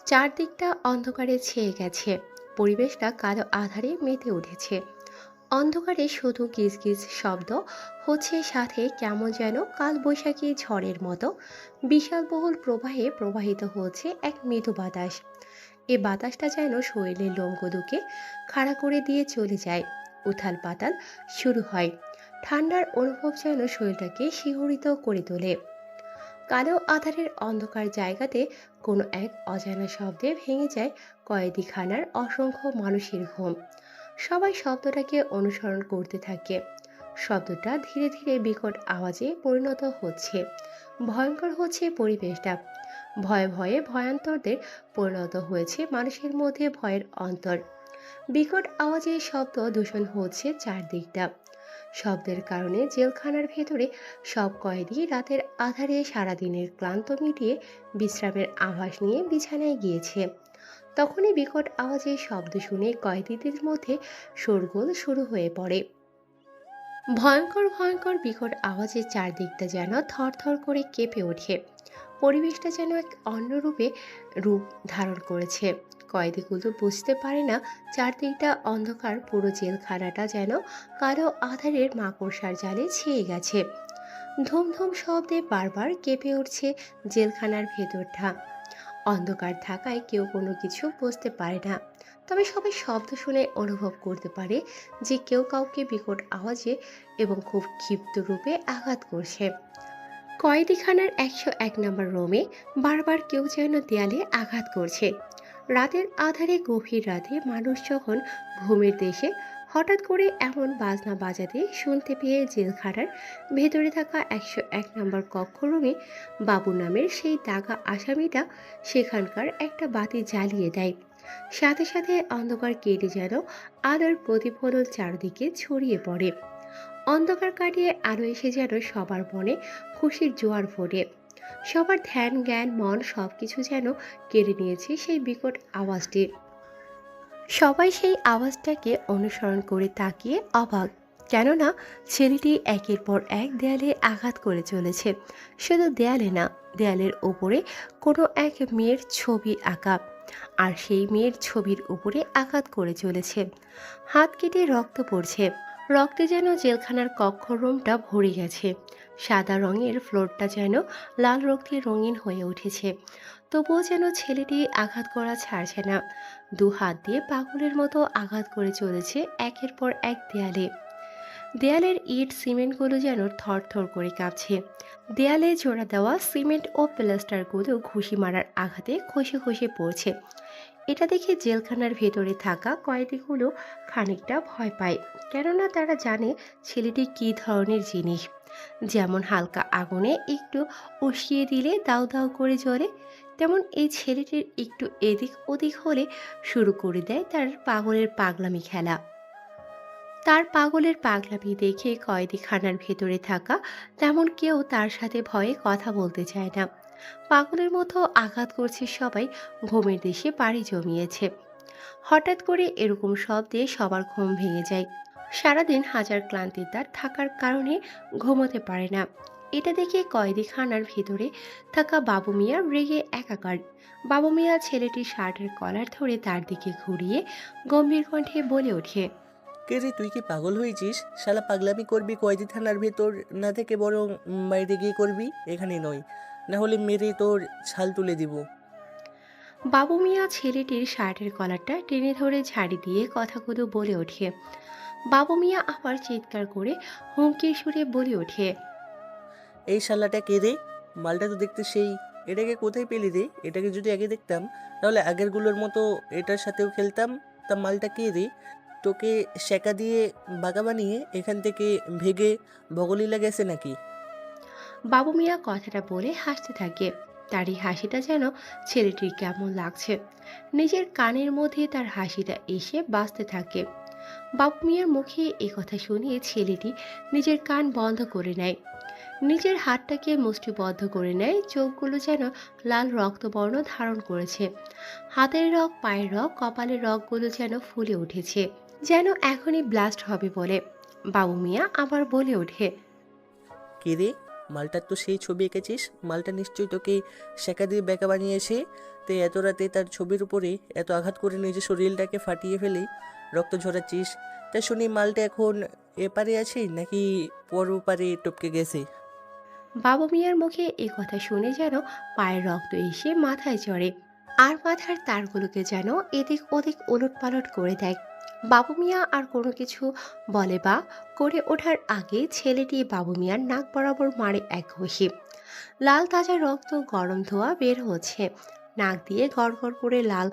চারদিকটা অন্ধকারে ছেয়ে গেছে। পরিবেশটা কালো আঁধারে মেতে উঠেছে। অন্ধকারে শুধু গিজগিজ শব্দ হচ্ছে, সাথে কেমন যেন কালবৈশাখী ঝড়ের মতো বিশাল বহুল প্রবাহে প্রবাহিত হচ্ছে এক মৃদু বাতাস। এই বাতাসটা যেন শরীরের লোমগুলোকে খাড়া করে দিয়ে চলে যায়। উথাল পাতাল শুরু হয়। ঠান্ডার অনুভব যেন শরীরটাকে শিহরিত করে তোলে। কালো আঁধারের অন্ধকার জায়গাতে কোনো এক অজানা শব্দে ভেঙে যায় কয়েদিখানার অসংখ্য মানুষের ঘুম। সবাই শব্দটাকে অনুসরণ করতে থাকে। শব্দটা ধীরে ধীরে বিকট আওয়াজে পরিণত হচ্ছে। ভয়ঙ্কর হচ্ছে পরিবেশটা। ভয়ে ভয়ে ভয়ান্তরদের পরিণত হয়েছে মানুষের মধ্যে ভয়ের অন্তর। বিকট আওয়াজে শব্দ দূষণ হচ্ছে চারদিকটা। শব্দের কারণে জেলখানার ভেতরে সব কয়েদি রাতের আধারে সারাদিনের ক্লান্ত মিটিয়ে বিশ্রামের আভাস নিয়ে বিছানায় গিয়েছে। তখনই বিকট আওয়াজে শব্দ শুনে কয়েদিদের মধ্যে শোরগোল শুরু হয়ে পড়ে। ভয়ঙ্কর ভয়ঙ্কর বিকট আওয়াজে চারদিকটা যেন থরথর করে কেঁপে ওঠে। পরিবেশটা যেন এক অন্য রূপ ধারণ করেছে। কয়েদিগুলো বুঝতে পারে না চারদিকটা অন্ধকার, পুরো জেলখানাটা যেন কালো আধারের মাকড়সার জালে ছেয়ে গেছে। ধুমধুম শব্দে বারবার কেঁপে উঠছে জেলখানার ভেতরটা। অন্ধকার থাকায় কেউ কোনো কিছু বুঝতে পারে না, তবে সবাই শব্দ শুনে অনুভব করতে পারে যে কেউ কাউকে বিকট আওয়াজে এবং খুব ক্ষিপ্ত রূপে আঘাত করছে। কয়েদিখানার 101 নম্বর রুমে বারবার কেউ যেন দেয়ালে আঘাত করছে। রাতের আধারে, গভীর রাতে মানুষ যখন ঘুমের দেশে হঠাৎ করে এমন বাজনা বাজাতে শুনতে পেয়ে জেলখানার ভেতরে থাকা 101 নম্বর কক্ষ রুমে বাবু নামের সেই দাগা আসামিটা সেখানকার একটা বাতি জ্বালিয়ে দেয়। সাথে সাথে অন্ধকার কেটে যেন আলোর প্রতিফলন চারদিকে ছড়িয়ে পড়ে। অন্ধকার কাটিয়ে আলো এসে যেন সবার মনে খুশির জোয়ার ফোটে। সবার ধ্যান জ্ঞান মন সবকিছু যেন কেড়ে নিয়েছে সেই বিকট আওয়াজটি। সবাই সেই আওয়াজটাকে অনুসরণ করে তাকিয়ে অবাক, কেননা ছেলেটি একের পর এক দেয়ালে আঘাত করে চলেছে। শুধু দেয়ালে না, দেয়ালের ওপরে কোনো এক মেয়ের ছবি আঁকা, আর সেই মেয়ের ছবির উপরে আঘাত করে চলেছে। হাত কেটে রক্ত পড়ছে। রক্তে যেন জেলখানার কক্ষ রুমটা ভরে গেছে। সাদা রঙের ফ্লোরটা যেন লাল রক্তে রঙিন হয়ে উঠেছে। তবুও যেন ছেলেটি আঘাত করা ছাড়ছে না। দু হাত দিয়ে পাগলের মতো আঘাত করে চলেছে একের পর এক দেয়ালে। দেয়ালের ইট সিমেন্টগুলো যেন থরথর করে কাঁপছে। দেয়ালে জোড়া দেওয়া সিমেন্ট ও প্লাস্টারগুলো ঘুষি মারার আঘাতে খসে খসে পড়ছে। এটা দেখে জেলখানার ভেতরে থাকা কয়েদিগুলো খানিকটা ভয় পায়, কেননা তারা জানে ছেলেটি কী ধরনের জিনিস। যেমন হালকা আগুনে একটু উস্কিয়ে দিলে দাউ দাউ করে জ্বলে, তেমন এই ছেলেটির একটু এদিক ওদিক হলে শুরু করে দেয় তার পাগলের পাগলামি খেলা। তার পাগলের পাগলামি দেখে কয়েদিখানার ভেতরে থাকা তেমন কেউ তার সাথে ভয়ে কথা বলতে চায় না। পাগলের মতো আঘাত করছে সবাই, ঘুমের দেশে পাড়ি জমিয়েছে। হঠাৎ করে এরকম শব্দে সবার ঘুম ভেঙে যায়। সারাদিন হাজার ক্লান্তি তার থাকার কারণে ঘুমোতে পারে না। এটা দেখে কয়েদিখানার ভেতরে থাকা বাবু মিয়া রেগে একাকার। বাবু মিয়া ছেলেটির শার্টের কলার ধরে তার দিকে ঘুরিয়ে গম্ভীর কণ্ঠে বলে ওঠে, কে রে, তুই কি পাগল হয়েছিস? শালা পাগলামি করবি কয়েদি থানার ভেতর না থেকে বরং বাইরে গিয়ে করবি, এখানে নয়। না হলে মেরে তোর ছাল তুলে দিব। বাবু মিয়া ছেলেটির শার্টের কলারটা টেনে ধরে ঝাড়ি দিয়ে কথাগুলো বলে ওঠে। বাবু মিয়া আবার চিৎকার করে হুমকির সুরে বলে ওঠে, এই শালাটা কে রে? মালটা তো দেখতে সেই। এটাকে কোথায় পেলি রে? এটাকে যদি আগে দেখতাম তাহলে আগেরগুলোর মতো এটার সাথেও খেলতাম। তা মালটা কে রে? তোকে সেকা দিয়ে বাঁকা বানিয়ে এখান থেকে ভেগে বগলীলা গেছে নাকি? বাবু মিয়া কথাটা বলে হাসতে থাকে। তার এই হাসিটা যেন ছেলেটির কেমন লাগছে। নিজের কানের মধ্যে তার হাসিটা এসে বাজতে থাকে। বাবু মিয়ার মুখে এ কথা শুনিয়ে ছেলেটি নিজের কান বন্ধ করে নেয়। নিজের হাতটাকে মুষ্টিবদ্ধ করে নেয়। চোখগুলো যেন লাল রক্তবর্ণ ধারণ করেছে। হাতের রগ, পায়ের রগ, কপালের রগগুলো যেন ফুলে উঠেছে, যেন এখনই ব্লাস্ট হবে বলে। বাবু মিয়া আবার বলে ওঠে, কে রে? মালটার তো সেই ছবি এঁকেছিস, মালটা নিশ্চয়ই তোকে শেখা দিয়ে বেঁকা বানিয়েছে। তো এত রাতে তার ছবির উপরে এত আঘাত করে নিজের শরীরটাকে ফাটিয়ে ফেলে রক্ত ঝরাচ্ছিস। তা শুনি মালটা এখন এপারে আছে নাকি পর ওপারে টপকে গেছে? বাবু মিয়ার মুখে এ কথা শুনে যেন পায়ের রক্ত এসে মাথায় চড়ে, আর মাথার তারগুলোকে যেন এদিক ওদিক ওলটপালট করে দেয়। বাবু মিয়া আর কোনো কিছু বলে বা করে ওঠার আগে ছেলেটি বাবু মিয়ার নাক বরাবর মারে এক ঘষি। লাল তাজা রক্ত গরম ধোয়া বের হচ্ছে, নাক দিয়ে গড়গড় করে লাল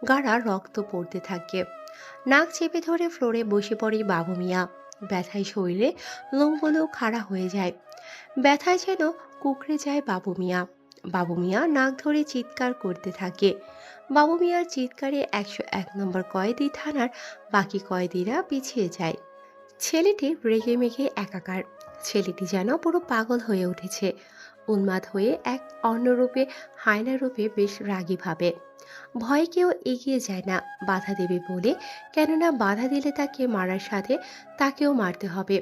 গাঢ়া রক্ত পড়তে থাকে। নাক চেপে ধরে ফ্লোরে বসে পড়ে বাবু মিয়া। ব্যথায় শরীরে লোমগুলো খাড়া হয়ে যায়, ব্যথায় যেন কুকড়ে যায় বাবু মিয়া। বাবু মিয়া নাক ধরে চিৎকার করতে থাকে। বাবু মিয়ার চিৎকারে 101 নম্বর কয়েদি থানার বাকি কয়েদিরা পিছিয়ে যায়। ছেলেটি রেগে মেগে একাকার। ছেলেটি যেন পুরো পাগল হয়ে উঠেছে, উন্মাদ হয়ে এক অন্য রূপে, হায়না রূপে বেশ রাগী ভাবে। ভয়ে কেউ এগিয়ে যায় না বাধা দেবে বলে, কেননা বাধা দিলে তাকে মারার সাথে তাকেও মারতে হবে।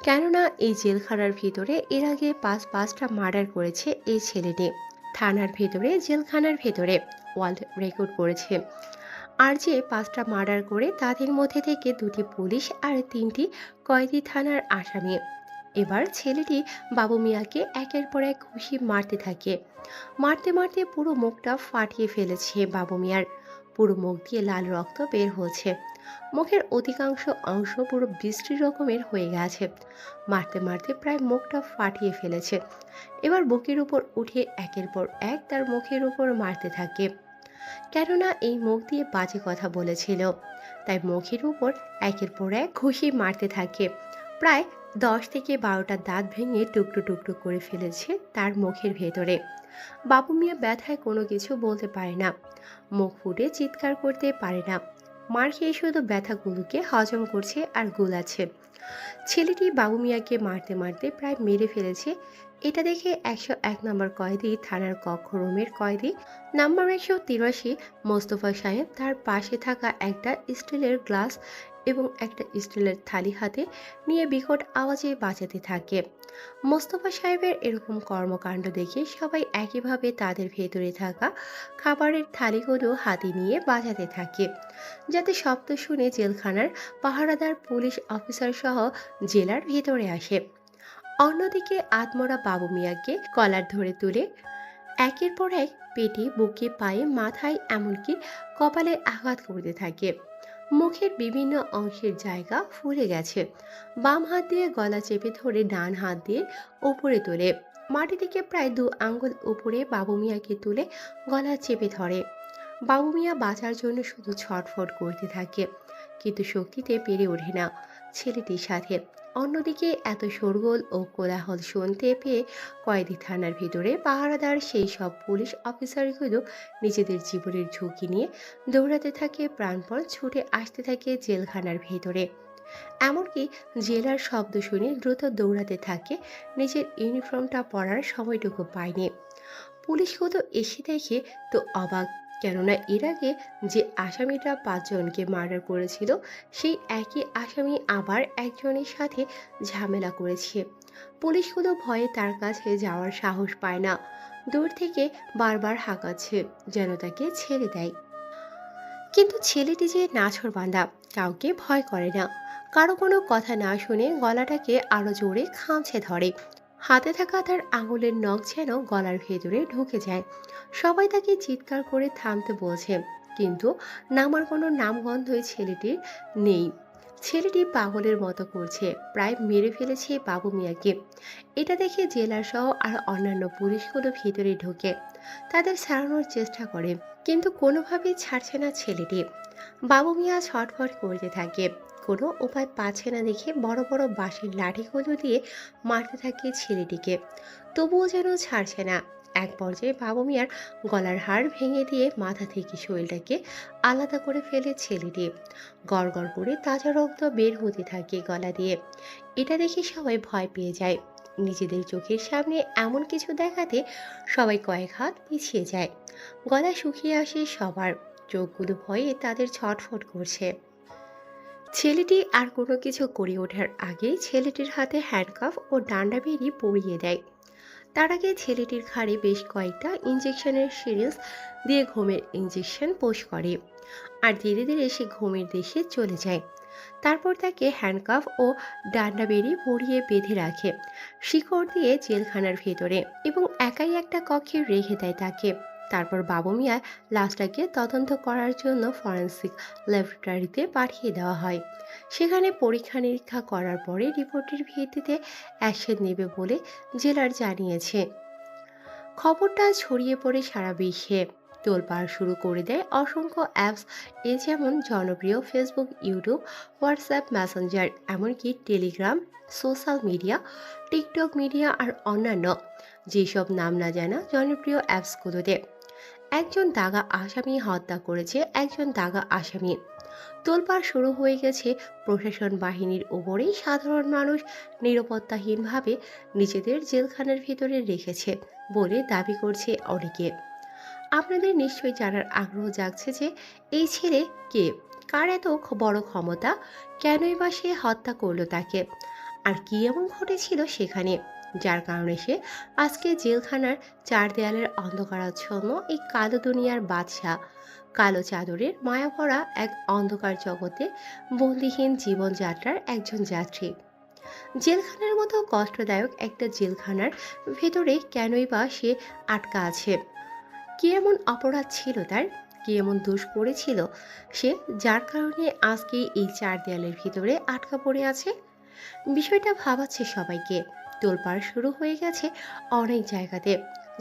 কেননা এই জেলখানার ভিতরে এর আগে পাঁচটা মার্ডার করেছে এই ছেলেটি। থানার ভেতরে, জেলখানার ভেতরে ওয়ার্ল্ড রেকর্ড করেছে। আর যে 5টা মার্ডার করে তাদের মধ্যে থেকে 2টি পুলিশ আর 3টি কয়েদি থানার আসামি। এবার ছেলেটি বাবু মিয়াকে একের পর এক ঘুষি মারতে থাকে। মারতে মারতে পুরো মুখটা ফাটিয়ে ফেলেছে বাবু মিয়ার। পুরো মুখ দিয়ে লাল রক্ত বের হচ্ছে, মুখের অধিকাংশ অংশ পুরো বৃষ্টি রকমের হয়ে গেছে। মারতে মারতে প্রায় মুখটা ফাটিয়ে ফেলেছে। এবার বুকের উপর উঠে একের পর এক তার মুখের উপর মারতে থাকে। কেননা এই মুখ দিয়ে বাজে কথা বলেছিল, তাই মুখের উপর একের পর এক ঘুষি মারতে থাকে। প্রায় 10 থেকে 12টা দাঁত ভেঙে টুকরো টুকরো করে ফেলেছে তার মুখের ভেতরে। বাবু মিয়া ব্যথায় কোনো কিছু বলতে পারে না, মুখ ফুটে চিৎকার করতে পারে না। মার খেয়ে শুধু ব্যথাগুলোকে হজম করছে আর গুলাচ্ছে। ছেলেটি বাবু মিয়াকে মারতে মারতে প্রায় মেরে ফেলেছে। এটা দেখে 101 নম্বর কয়েদি থানার কক্ষ রুমের কয়েদি নাম্বার 183 মোস্তফা সাহেব তার পাশে থাকা একটা স্টিলের গ্লাস এবং একটা স্টিলের থালি হাতে নিয়ে বিকট আওয়াজে বাজাতে থাকে। মোস্তফা সাহেবের এরকম কর্মকাণ্ড দেখে সবাই একইভাবে তাদের ভেতরে থাকা খাবারের থালিগুলো হাতে নিয়ে বাজাতে থাকে, যাতে শব্দ শুনে জেলখানার পাহারাদার পুলিশ অফিসার সহ জেলার ভেতরে আসে। অন্যদিকে আত্মরা বাবু মিয়াকে কলার ধরে তুলে একের পর এক পেটে, বুকে, পায়ে, মাথায়, এমনকি কপালে আঘাত করতে থাকে। মুখের বিভিন্ন অংশের জায়গা ফুলে গেছে। বাম হাত দিয়ে গলা চেপে ধরে ডান হাত দিয়ে উপরে তোলে। মাটি থেকে প্রায় 2 আঙ্গুল উপরে বাবু মিয়াকে তুলে গলা চেপে ধরে। বাবু মিয়া বাঁচার জন্য শুধু ছটফট করতে থাকে, কিন্তু শক্তিতে পেরে ওঠে না ছেলেটির সাথে। অন্যদিকে এত শোরগোল ও কোলাহল শুনতে পেয়ে কয়েদি থানার ভিতরে পাহারাদার সেই সব পুলিশ অফিসারগুলো নিজেদের জীবনের ঝুঁকি নিয়ে দৌড়াতে থাকে, প্রাণপণ ছুটে আসতে থাকে জেলখানার ভেতরে। এমনকি জেলার শব্দ শুনে দ্রুত দৌড়াতে থাকে, নিজের ইউনিফর্মটা পরার সময়টুকু পায়নি। পুলিশগুলো এসে দেখে তো অবাক, কেননা এর আগে যে আসামিটা 5 জনকে মার্ডার করেছিল সেই একই আসামি আবার একজনের সাথে ঝামেলা করেছে। পুলিশগুলো ভয়ে তার কাছে যাওয়ার সাহস পায় না, দূর থেকে বারবার হাঁকাচ্ছে যেন তাকে ছেড়ে দেয়। কিন্তু ছেলেটি যে নাছোড়বান্দা, কাউকে ভয় করে না। কারো কোনো কথা না শুনে গলাটাকে আরো জোরে খামছে ধরে। হাতে থাকা তার আঙুলের নখ যেন গলার ভেতরে ঢুকে যায়। সবাই তাকে চিৎকার করে থামতে বলছে, কিন্তু নামার কোনো নামগন্ধই ছেলেটির নেই। ছেলেটি পাগলের মতো করছে, প্রায় মেরে ফেলেছে বাবু মিয়াকে। এটা দেখে জেলার সহ আর অন্যান্য পুলিশগুলো ভিতরে ঢোকে, তাদের ছাড়ানোর চেষ্টা করে, কিন্তু কোনোভাবেই ছাড়ছে না ছেলেটি। বাবু মিয়া ছটফট করতে থাকে, কোনো উপায় পাচ্ছে না দেখে বড় বড় বাঁশের লাঠিগুলো দিয়ে মারতে থাকে ছেলেটিকে, তবুও যেন ছাড়ছে না। এক পর্যায়ে বাবু মিয়ার গলার হাড় ভেঙে দিয়ে মাথা থেকে শরীরটাকে আলাদা করে ফেলে ছেলেটি। গড় গড় করে তাজা রক্ত বের হতে থাকে গলা দিয়ে। এটা দেখে সবাই ভয় পেয়ে যায়। নিজেদের চোখের সামনে এমন কিছু দেখাতে সবাই কয়েক হাত পিছিয়ে যায়। গলা শুকিয়ে আসে সবার, চোখগুলো ভয়ে তাদের ছটফট করছে। ছেলেটি আর কোনো কিছু করে ওঠার আগেই ছেলেটির হাতে হ্যান্ডকাফ ও ডান্ডা বেরি পরিয়ে দেয়। তার আগে ছেলেটির ঘাড়ে বেশ কয়েকটা ইঞ্জেকশনের সিরিঞ্জ দিয়ে ঘুমের ইঞ্জেকশন পোষ করে, আর ধীরে ধীরে সে ঘুমের দেশে চলে যায়। তারপর তাকে হ্যান্ডকাফ ও ডান্ডা বেরি পরিয়ে বেঁধে রাখে শিকড় দিয়ে জেলখানার ভেতরে, এবং একাই একটা কক্ষে রেখে দেয় তাকে। তারপর বাবু মিয়া লাশটাকে তদন্ত করার জন্য ফরেন্সিক ল্যাবরেটরিতে পাঠিয়ে দেওয়া হয়। সেখানে পরীক্ষা নিরীক্ষা করার পরে রিপোর্টের ভিত্তিতে অ্যাকশন নেবে বলে জেলার জানিয়েছে। খবরটা ছড়িয়ে পড়ে সারা বিশ্বে, তোলপাড় শুরু করে দেয় অসংখ্য অ্যাপস, যেমন জনপ্রিয় ফেসবুক, ইউটিউব, হোয়াটসঅ্যাপ, মেসেঞ্জার, এমনকি Telegram, social media, TikTok media আর অন্যান্য যেসব নাম না জানা জনপ্রিয় অ্যাপসগুলোতে। একজন দাগা আসামি হত্যা করেছে একজন দাগা আসামি। তোলপাড় শুরু হয়ে গেছে প্রশাসন বাহিনীর উপরেই। সাধারণ মানুষ নিরাপত্তাহীনভাবে নিজেদের জেলখানার ভিতরে রেখেছে বলে দাবি করছে অনেকে। আপনাদের নিশ্চয়ই জানার আগ্রহ জাগছে যে এই ছেলে কে, কার এত বড় ক্ষমতা, কেনই বা সে হত্যা করলো তাকে, আর কি এমন ঘটেছিল সেখানে যার কারণে সে আজকে জেলখানার চার দেয়ালের অন্ধকারাচ্ছন্ন এই কালো দুনিয়ার বাদশা, কালো চাদরের মায়াভরা এক অন্ধকার জগতে বন্দিহীন জীবনযাত্রার একজন যাত্রী। জেলখানার মতো কষ্টদায়ক একটা জেলখানার ভেতরে কেনই বা সে আটকা আছে? কি এমন অপরাধ ছিল তার, কি এমন দোষ করেছিল সে, যার কারণে আজকে এই চার দেয়ালের ভিতরে আটকা পড়ে আছে? বিষয়টা ভাবাচ্ছে সবাইকে। তোলপাড় শুরু হয়ে গেছে অনেক জায়গাতে।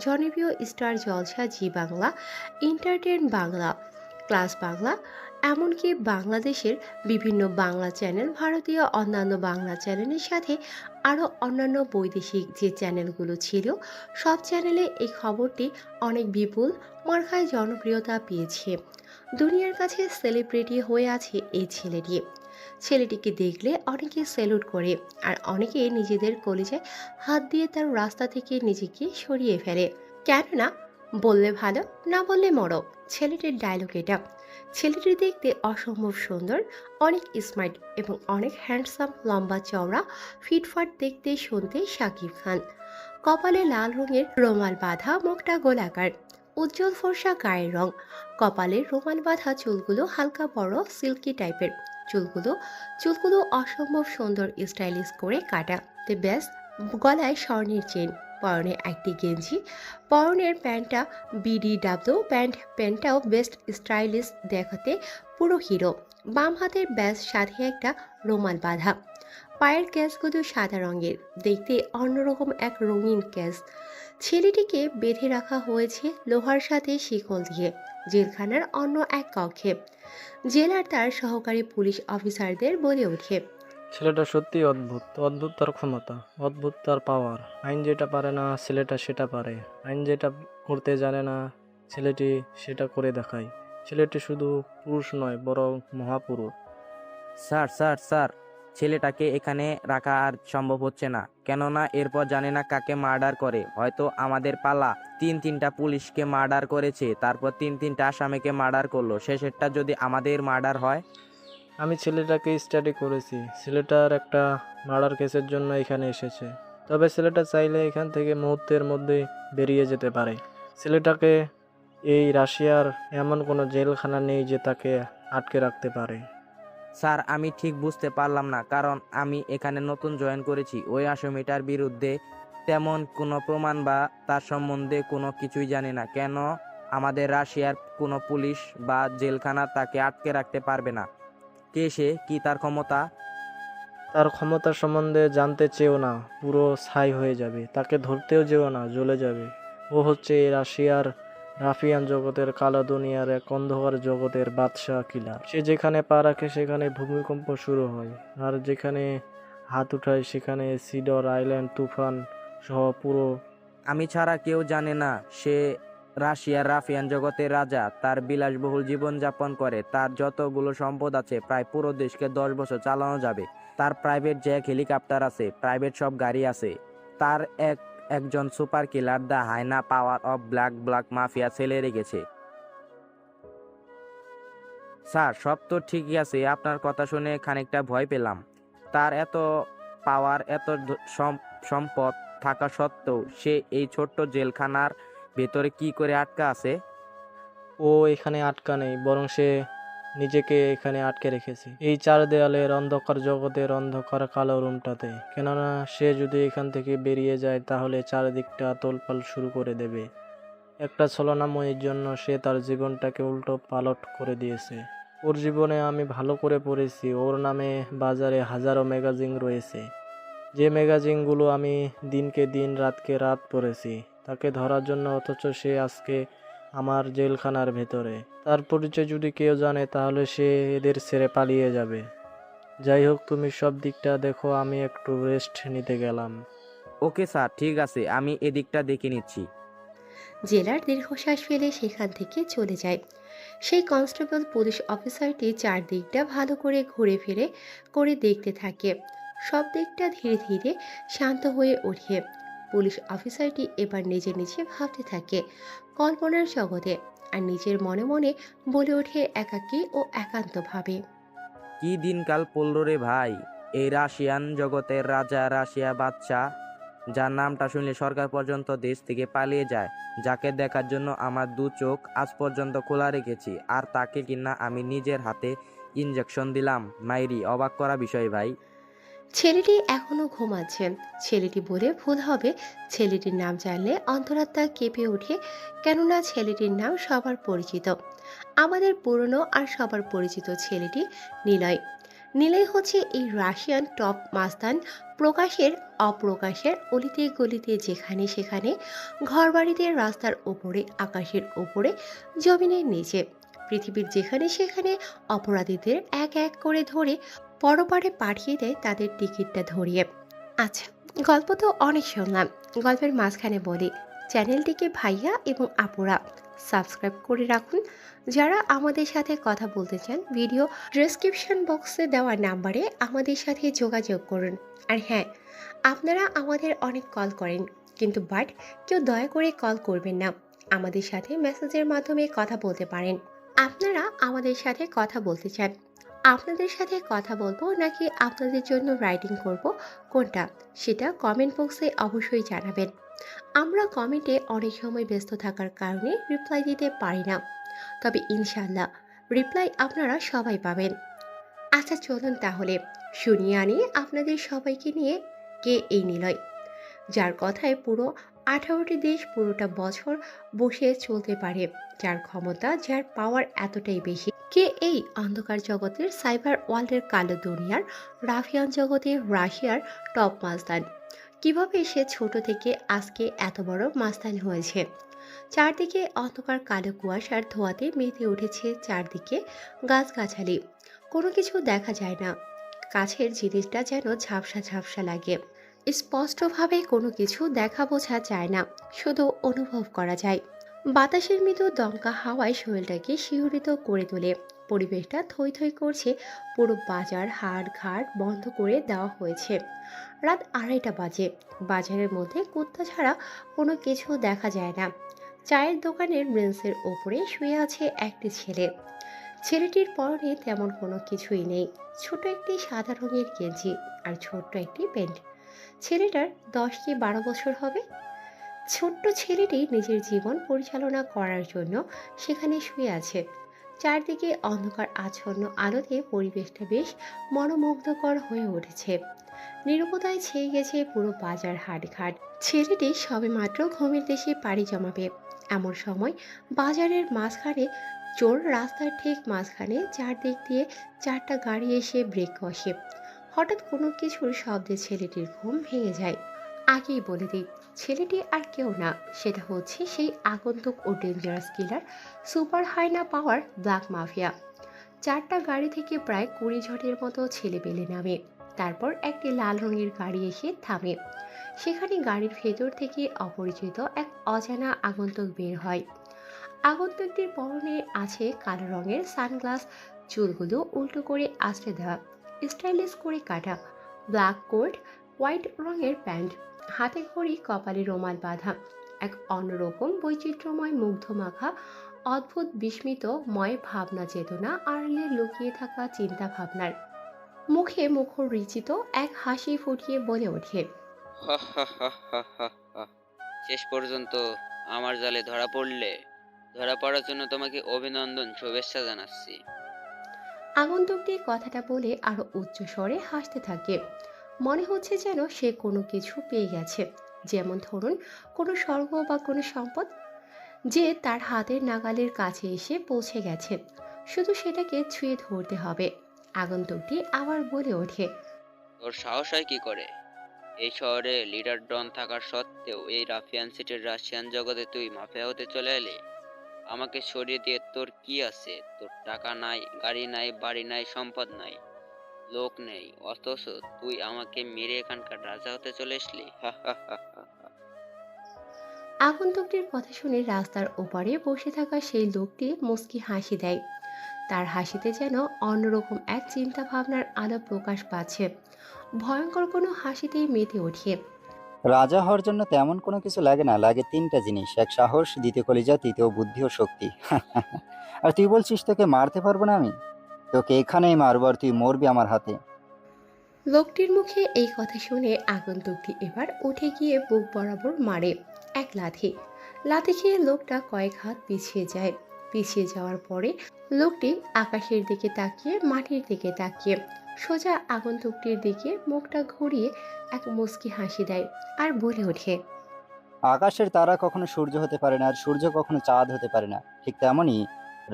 জনপ্রিয় স্টার জলসা, জি বাংলা, এন্টারটেন বাংলা, ক্লাস বাংলা, এমনকি বাংলাদেশের বিভিন্ন বাংলা চ্যানেল, ভারতীয় অন্যান্য বাংলা চ্যানেলের সাথে আরও অন্যান্য বৈদেশিক যে চ্যানেলগুলো ছিল, সব চ্যানেলে এই খবরটি অনেক বিপুল মার্কায় জনপ্রিয়তা পেয়েছে। দুনিয়ার কাছে সেলিব্রিটি হয়ে আছে এই ছেলেটি। ছেলেটিকে দেখলে অনেকে স্যালুট করে, আর অনেকে নিজেদের কলিজায় হাত দিয়ে তার রাস্তা থেকে নিজেকে সরিয়ে ফেলে। কেননা বললে ভালো, না বললে মরো, ছেলেটির ডায়লগ এটা। ছেলেটি দেখতে অসম্ভব সুন্দর, অনেক স্মার্ট এবং অনেক হ্যান্ডসাম, লম্বা চওড়া, ফিটফাট দেখতে শুনতে শাকিব খান। কপালে লাল রঙের রোমাল বাঁধা, মুখটা গোলাকার, উজ্জ্বল ফর্সা গায়ের রং, কপালে রোমাল বাঁধা, চুলগুলো হালকা বড় সিল্কি টাইপের। চুলগুলো চুলগুলো অসম্ভব সুন্দর স্টাইলিশ করে কাটা, তে ব্যাস, গলায় স্বর্ণের চেন, পরনে একটি গেঞ্জি, পরনের প্যান্টটা BDW প্যান্ট, প্যান্টটাও বেস্ট স্টাইলিশ দেখাতে, পুরো হিরো। বাম হাতের ব্যাস, সাথে একটা রোমাল বাঁধা। পায়ের ক্যাচগুলো সাদা রঙের, দেখতে অন্যরকম এক রঙিন ক্যাচ। ছেলেটিকে বেঁধে রাখা হয়েছে লোহার সাথে শিকল দিয়ে জেলখানার অন্য এক কক্ষে। জেলার তার সহকারী পুলিশ অফিসারদের বলে ওঠে, ছেলেটা সত্যি অদ্ভুত, অদ্ভুত তার ক্ষমতা, অদ্ভুত তার পাওয়ার। আইন যেটা পারে না ছেলেটা সেটা পারে, আইন যেটা করতে জানে না ছেলেটি সেটা করে দেখায়। ছেলেটি শুধু পুরুষ নয়, বরং মহাপুরুষ। স্যার স্যার স্যার, ছেলেটাকে এখানে রাখা আর সম্ভব হচ্ছে না, কেননা এরপর জানি না কাকে মার্ডার করে। হয়তো আমাদের পালা। তিনটা পুলিশকে মার্ডার করেছে, তারপর তিনটা আসামিকে মার্ডার করলো, শেষেরটা যদি আমাদের মার্ডার হয়। আমি ছেলেটাকে স্টাডি করেছি, ছেলেটার একটা মার্ডার কেসের জন্য এখানে এসেছে। তবে ছেলেটা চাইলে এখান থেকে মুহূর্তের মধ্যেই বেরিয়ে যেতে পারে। ছেলেটাকে এই রাশিয়ার এমন কোনো জেলখানা নেই যে তাকে আটকে রাখতে পারে। স্যার, আমি ঠিক বুঝতে পারলাম না, কারণ আমি এখানে নতুন জয়েন করেছি। ওই আসামিটার বিরুদ্ধে তেমন কোনো প্রমাণ বা তার সম্বন্ধে কোনো কিছুই জানি না। কেন আমাদের রাশিয়ার কোনো পুলিশ বা জেলখানা তাকে আটকে রাখতে পারবে না? কে সে, কি তার ক্ষমতা? তার ক্ষমতার সম্বন্ধে জানতে চেয়েও না, পুরো ছাই হয়ে যাবে। তাকে ধরতেও যেও না, জ্বলে যাবে। ও হচ্ছে এই রাশিয়ার রাফিয়ান জগতের, কালো দুনিয়ার এক অন্ধকার জগতের বাদশাহ কিলার। সে যেখানে পা রাখে সেখানে ভূমিকম্প শুরু হয়, আর যেখানে হাত উঠায় সেখানে সিডর আইল্যান্ড তুফান সহ পুরো। আমি ছাড়া কেউ জানে না সে রাশিয়ার রাফিয়ান জগতের রাজা। তার বিলাসবহুল জীবনযাপন করে, তার যতগুলো সম্পদ আছে প্রায় পুরো দেশকে 10 বছর চালানো যাবে। তার প্রাইভেট জেট, হেলিকপ্টার আছে, প্রাইভেট সব গাড়ি আছে। তার একজন super killer, the hyena power of black mafia ছেলে রেখেছে। স্যার সব তো ঠিকই আছে, আপনার কথা শুনে খানিকটা ভয় পেলাম। তার এত পাওয়ার, এত সম্পদ থাকা সত্ত্বেও সে এই ছোট্ট জেলখানার ভেতরে কি করে আটকা আছে? ও এখানে আটকা নেই, বরং সে নিজেকে এখানে আটকে রেখেছে এই চার দেয়ালের অন্ধকার জগতের অন্ধকার কালো রুমটাতে। কেননা সে যদি এখান থেকে বেরিয়ে যায় তাহলে চারিদিকটা তোলপাল শুরু করে দেবে। একটা ছলনাময়ীর জন্য সে তার জীবনটাকে উল্টো পালট করে দিয়েছে। ওর জীবনে আমি ভালো করে পড়েছি, ওর নামে বাজারে হাজারো ম্যাগাজিন রয়েছে, যে ম্যাগাজিনগুলো আমি দিনকে দিন রাতকে রাত পড়েছি তাকে ধরার জন্য, অথচ সে আজকে আমার জেলখানার ভেতরে। তার পরিচয় যদি কেউ জানে তাহলে সে এদের ছেড়ে পালিয়ে যাবে। যাই হোক, তুমি সব দিকটা দেখো, আমি একটু রেস্ট নিতে গেলাম। ওকে স্যার, ঠিক আছে, আমি এদিকটা দেখে নিচ্ছি। জেলার দীর্ঘশ্বাস ফেলে সেখান থেকে চলে যায়। সেই কনস্টেবল পুলিশ অফিসারটি চারদিকটা ভালো করে ঘুরে ফিরে করে দেখতে থাকে। সব দিকটা ধীরে ধীরে শান্ত হয়ে ওঠে। পুলিশ অফিসারটি এবার নিজে নিজে ভাবতে থাকে কল্পনার জগতে, আর নিজের মনে মনে বলে ওঠে একাকী ও একান্তভাবে। কি দিনকাল পড়লো রে ভাই! এই রাশিয়ান জগতের রাজা, রাশিয়া বাদশা, যার নামটা শুনলে সরকার পর্যন্ত দেশ থেকে পালিয়ে যায়, যাকে দেখার জন্য আমার দু চোখ আজ পর্যন্ত খোলা রেখেছি, আর তাকে কিনা আমি নিজের হাতে ইঞ্জেকশন দিলাম। মাইরি, অবাক করা বিষয় ভাই। ছেলেটি এখনো ঘুমাচ্ছে। ছেলেটি বলে ভুল হবে, ছেলেটির নাম জানলে অন্তরাত্মা কেঁপে ওঠে। কেননা ছেলেটির নাম সবার পরিচিত, আমাদের পুরনো আর সবার পরিচিত ছেলেটি নিলয়। নিলয় হচ্ছে এই রাশিয়ান টপ মাস্তান। প্রকাশের অপ্রকাশের অলিতে গলিতে যেখানে সেখানে, ঘরবাড়িতে, রাস্তার ওপরে, আকাশের ওপরে, জমিনের নিচে, পৃথিবীর যেখানে সেখানে অপরাধীদের এক এক করে ধরে পরপারে পাঠিয়ে দেয় তাদের টিকিটটা ধরিয়ে। আচ্ছা, গল্প তো অনেক শুনলাম, গল্পের মাঝখানে বলি চ্যানেলটিকে ভাইয়া এবং আপুরা সাবস্ক্রাইব করে রাখুন। যারা আমাদের সাথে কথা বলতে চান ভিডিও ডেসক্রিপশন বক্সে দেওয়া নাম্বারে আমাদের সাথে যোগাযোগ করুন। আর হ্যাঁ, আপনারা আমাদের অনেক কল করেন, কিন্তু কেউ দয়া করে কল করবেন না, আমাদের সাথে মেসেজের মাধ্যমে কথা বলতে পারেন। আপনারা আমাদের সাথে কথা বলতে চান, আপনাদের সাথে কথা বলবো নাকি আপনাদের জন্য রাইটিং করব, কোনটা সেটা কমেন্ট বক্সে অবশ্যই জানাবেন। আমরা কমেন্টে অনেক সময় ব্যস্ত থাকার কারণে রিপ্লাই দিতে পারি না, তবে ইনশাল্লাহ রিপ্লাই আপনারা সবাই পাবেন। আচ্ছা চলুন তাহলে শুনিয়ে আনি আপনাদের সবাইকে নিয়ে কে এই নিলয়, যার কথায় পুরো 18টি দেশ পুরোটা বছর বসে চলতে পারে, যার ক্ষমতা, যার পাওয়ার এতটাই বেশি। কে এই অন্ধকার জগতের সাইবার ওয়ার্ল্ডের কালো দুনিয়ার রাফিয়ান জগতে রাশিয়ার টপ মাস্তান। কিভাবে সে ছোট থেকে আজকে এত বড় মাস্তান হয়েছে। চারদিকে অন্ধকার কালো কুয়াশার ধোঁয়াতে মেতে উঠেছে চারদিকে গাছগাছালি, কোনো কিছু দেখা যায় না, কাছের জিনিসটা যেন ঝাপসা ঝাপসা লাগে। স্পষ্টভাবে কোনো কিছু দেখা বোঝা যায় না, শুধু অনুভব করা যায়। বাতাসের মৃদু দমকা হাওয়ায় শরীরটাকে শিহরিত করে তোলে। পরিবেশটা থই থই করছে, পুরো বাজার হাট ঘাট বন্ধ করে দেওয়া হয়েছে। রাত 2:30 বাজে। বাজারের মধ্যে কুত্তা ছাড়া কোনো কিছু দেখা যায় না। চায়ের দোকানের বেঞ্চের ওপরে শুয়ে আছে একটি ছেলে। ছেলেটির পরনে তেমন কোনো কিছুই নেই, ছোট একটি সাদা রঙের গেঞ্জি আর ছোট্ট একটি প্যান্ট। ছেলেটার 10 কি 12 বছর হবে। ছোট্ট ছেলেটি নিজের জীবন পরিচালনা করার জন্য সেখানে শুয়ে আছে। চারদিকে অন্ধকার আচ্ছন্ন আলোতে পরিবেশটা বেশ মনোমুগ্ধকর হয়ে উঠেছে। নীরবতায় ছেয়ে গেছে পুরো বাজার হাটঘাট। ছেলেটি সবেমাত্র ঘুমের দেশে পাড়ি জমাবে, এমন সময় বাজারের মাঝখানে, চোর রাস্তার ঠিক মাঝখানে, চারদিক দিয়ে চারটা গাড়ি এসে ব্রেক কষে। হঠাৎ কোনো কিছুর শব্দে ছেলেটির ঘুম ভেঙে যায়। আগেই বলে দিই, ছেলেটি আর কেউ না, সেটা হচ্ছে সেই আগন্তুক ও ডেঞ্জারাস কিলার, সুপার হাইনা পাওয়ার ব্ল্যাক মাফিয়া। চারটা গাড়ি থেকে প্রায় 20 ঝটের মতো ছেলেপেলে নামে। তারপর একটি লাল রঙের গাড়ি এসে থামে। সেখানে গাড়ির ভেতর থেকে অপরিচিত এক অজানা আগন্তুক বের হয়। আগন্তুকটির পরনে আছে কালো রঙের সানগ্লাস, চুলগুলো উল্টো করে আঁচড়ে দেওয়া, স্টাইলিশ করে কাটা, ব্ল্যাক কোট, হোয়াইট রঙের প্যান্ট, হাতে ঘড়ি, কপালে রুমাল বাঁধা। এক অন্যরকম বৈচিত্র্যময় মুগ্ধমাখা অদ্ভুত বিস্মিতময় ভাবনা চেতনা আড়ালে লুকিয়ে থাকা চিন্তা ভাবনার মুখে মুখরিচিত এক হাসি ফুটিয়ে বলে ওঠে। হা হা হা হা হা হা। শেষ পর্যন্ত আমার জালে ধরা পড়লে। ধরা পড়ার জন্য তোমাকে অভিনন্দন, শুভেচ্ছা জানাচ্ছি। আগন্তুকটি কথাটা বলে আরো উচ্চ স্বরে হাসতে থাকে। মনে হচ্ছে যেন সে কোনো কিছু পেয়ে গেছে, যেমন ধরুন কোনো স্বর্গ বা কোনো সম্পদ যে তার হাতের নাগালের কাছে এসে পৌঁছে গেছে, শুধু সেটাকে ছুঁয়ে ধরতে হবে। আগন্তুকটি আবার বলে ওঠে। তোর সাহস হয় কি করে? এই শহরে লিডার ডন থাকার সত্ত্বেও এই রাফিয়ান সিটির রাশিয়ান জগতে তুই মাফিয়া হতে চলে এলি। আমাকে সরিয়ে দিয়ে তোর কি আছে? তোর টাকা নাই, গাড়ি নাই, বাড়ি নাই, সম্পদ নাই, লোক নেই, অথচ তুই আমাকে মেরে এখানকার রাজা হতে চলে আসলি। হা হা হা হা হা। আগন্তুকটির কথা শুনে রাস্তার ওপারে বসে থাকা সেই লোকটি মুচকি হাসি দেয়। তার হাসিতে যেন অন্যরকম এক চিন্তা ভাবনার আলো প্রকাশ পাচ্ছে। ভয়ঙ্কর কোনো হাসিতেই মেতে ওঠে। রাজা হওয়ার জন্য তেমন কোনো কিছু লাগে না, লাগে তিনটা জিনিস: এক সাহস, দ্বিতীয় কলিজা, তৃতীয় বুদ্ধি ও শক্তি। আর তুই বলছিস তোকে মারতে পারবো না? আমি তোকে এখানেই মারবো আর তুই মরবি আমার হাতে। লোকটির মুখে এই কথা শুনে আগন্তুকটি এবার উঠে গিয়ে বুক বরাবর মারে এক লাথি। লাথি খেয়ে লোকটা কয়েক হাত পিছিয়ে যায়। পিছিয়ে যাওয়ার পরে লোকটি আকাশের দিকে তাকিয়ে মাটির দিকে তাকিয়ে সোজা আগন্তুকটির দিকে মুখটা ঘুরিয়ে এক মুচকি হাসি দেয় আর বলে ওঠে। আকাশের তারা কখনো সূর্য হতে পারে না, আর সূর্য কখনো চাঁদ হতে পারে না। ঠিক তেমনই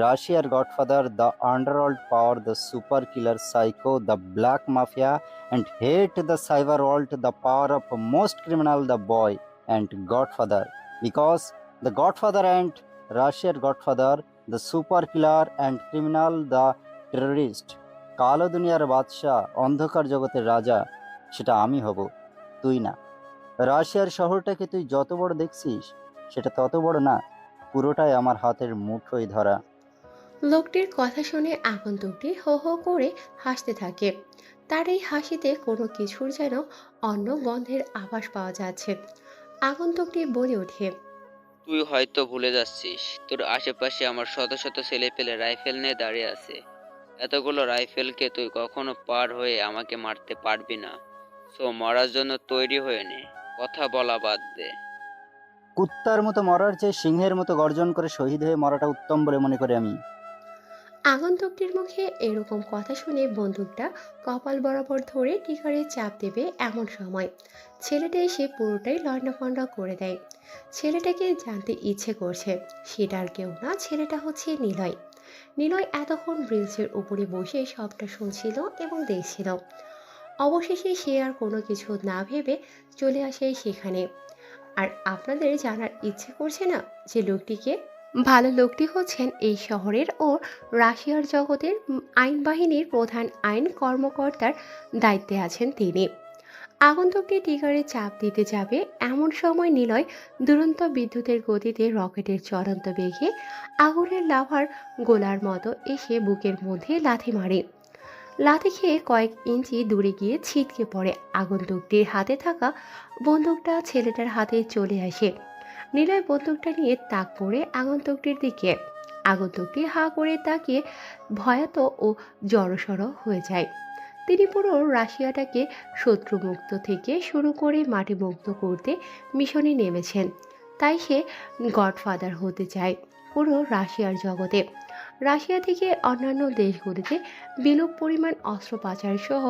রাশিয়ার godfather, the underworld power, the super killer psycho, the black mafia and hate the cyber world, the power of most criminal, the boy and godfather, because the godfather and রাশিয়ার godfather, the super killer and criminal, the terrorist, কালো দুনিয়ার বাদশাহ, অন্ধকার জগতের রাজা, সেটা আমি হব, তুই না। রাশিয়ার শহরটাকে তুই যত বড় দেখছিস, সেটা তত বড় না, পুরোটাই আমার হাতের মুঠোয় ধরা। লোকটির কথা শুনে আগন্তুকটি হো হো করে হাসতে থাকে। তার এই হাসিতে কোনো কিছুর যেন অন্য গন্ধের আভাস পাওয়া যাচ্ছে। আগন্তুকটি বলে ওঠে। তুই হয়তো ভুলে যাচ্ছিস, তোর আশেপাশে আমার শত শত ছেলে পেলে রাইফেল নিয়ে দাঁড়িয়ে আছে। এতগুলো রাইফেলকে তুই কখনো পার হয়ে আমাকে মারতে পারবি না। সো মরার জন্য তৈরি হয়ে নে, কথা বলা বাদ দে। কুত্তার মতো মরার চেয়ে সিংহের মতো গর্জন করে শহীদ হয়ে মরাটা উত্তম বলে মনে করি আমি। আগন্তুকটির মুখে এরকম কথা শুনে বন্দুকটা কপাল বরাবর ধরে টিকারে চাপ দেবে এমন সময় ছেলেটা এসে পুরোটাই লণ্ডভণ্ড করে দেয়। ছেলেটাকে জানতে ইচ্ছে করছে, সেটা আর কেউ না, ছেলেটা হচ্ছে নিলয়। নিলয় এতক্ষণ ব্রিজের উপরে বসে সবটা শুনছিল এবং দেখছিল। অবশেষে সে আর কোনো কিছু না ভেবে চলে আসে সেখানে। আর আপনাদের জানার ইচ্ছে করছে না যে লোকটিকে? ভালো লোকটি হচ্ছেন এই শহরের ও রাশিয়ার জগতের আইন বাহিনীর প্রধান আইন কর্মকর্তার দায়িত্বে আছেন তিনি। আগন্তুকটি টিগারে চাপ দিতে যাবে এমন সময় নিলয় দুরন্ত বিদ্যুতের গতিতে রকেটের চলন্ত বেগে আগুনের লাভার গোলার মতো এসে বুকের মধ্যে লাথি মারে। লাথি খেয়ে কয়েক ইঞ্চি দূরে গিয়ে ছিটকে পড়ে। আগন্তুকটির হাতে থাকা বন্দুকটা ছেলেটার হাতে চলে আসে। নিলয় বন্দুকটা নিয়ে তাক পড়ে আগন্তুকটির দিকে। আগন্তুকটি হাঁ করে তাকিয়ে ভয়াত ও জড়সড় হয়ে যায়। তিনি পুরো রাশিয়াটাকে শত্রুমুক্ত থেকে শুরু করে মাটিমুক্ত করতে মিশনে নেমেছেন। তাই সে গডফাদার হতে চায় পুরো রাশিয়ার জগতে। রাশিয়া থেকে অন্যান্য দেশগুলিতে বিলুপ পরিমাণ অস্ত্র পাচার সহ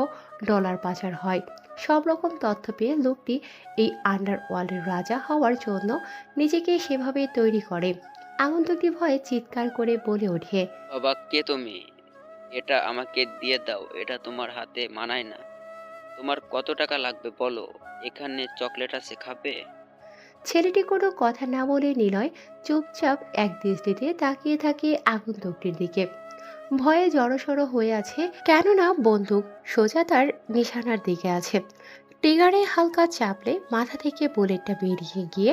ডলার পাচার হয়। সব রকম তথ্য পেয়ে লোকটি এই আন্ডারওয়ার্ল্ডের রাজা হওয়ার জন্য নিজেকে সেভাবে তৈরি করে। আগন্তুকটি ভয়ে চিৎকার করে বলে ওঠে। অবাক কে তুমি? এটা আমাকে দিয়ে দাও, এটা তোমার হাতে মানায় না। তোমার কত টাকা লাগবে বলো, এখানে চকলেট আছে, খাবে? ছেলেটি কোনো কথা না বলে নিলয় চুপচাপ এক দৃষ্টিতে তাকিয়ে থাকে আগন্তুকটির দিকে। ভয়ে জড়সড় হয়ে আছে, কেননা বন্দুক সোজা তার নিশানার দিকে আছে। ট্রিগারে হালকা চাপলে মাথা থেকে বুলেটটা বেরিয়ে গিয়ে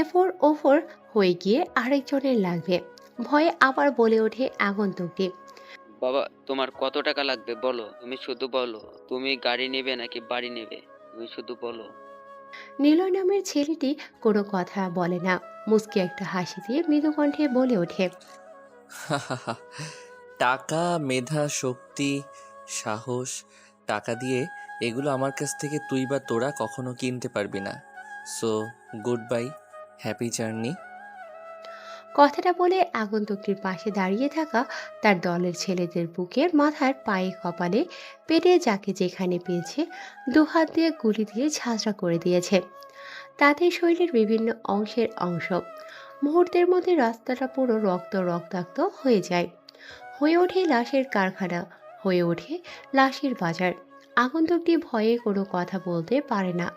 এফোর ওফোর হয়ে গিয়ে আরেকজনের লাগবে। ভয়ে আবার বলে ওঠে আগন্তুকটি। বাবা, তোমার কত টাকা লাগবে বলো, তুমি শুধু বলো। তুমি গাড়ি নেবে নাকি বাড়ি নেবে? তুমি শুধু বলো। নিলয় নামের ছেলেটি কোনো কথা বলে না, মুচকি একটা হাসি দিয়ে মৃদু কণ্ঠে বলে ওঠে। টাকা, মেধা, শক্তি, সাহস, টাকা দিয়ে এগুলো আমার কাছ থেকে তুই বা তোরা কখনো কিনতে পারবি না। So good bye, happy journey. কথাটা বলে আগন্তুকটির পাশে দাঁড়িয়ে থাকা তার দলের ছেলেদের বুকের মাথার পায়ে কপালে পেটে যাকে যেখানে পেয়েছে দুহাত দিয়ে গুলি দিয়ে ঝাঁঝরা করে দিয়েছে তাদের শরীরের বিভিন্ন অংশের অংশ। মুহূর্তের মধ্যে রাস্তাটা পুরো রক্তাক্ত হয়ে যায়, হয়ে ওঠে লাশের কারখানা, হয়ে ওঠে লাশের বাজার। আগন্তুকটি ভয়ে কোনো কথা বলতে পারে না।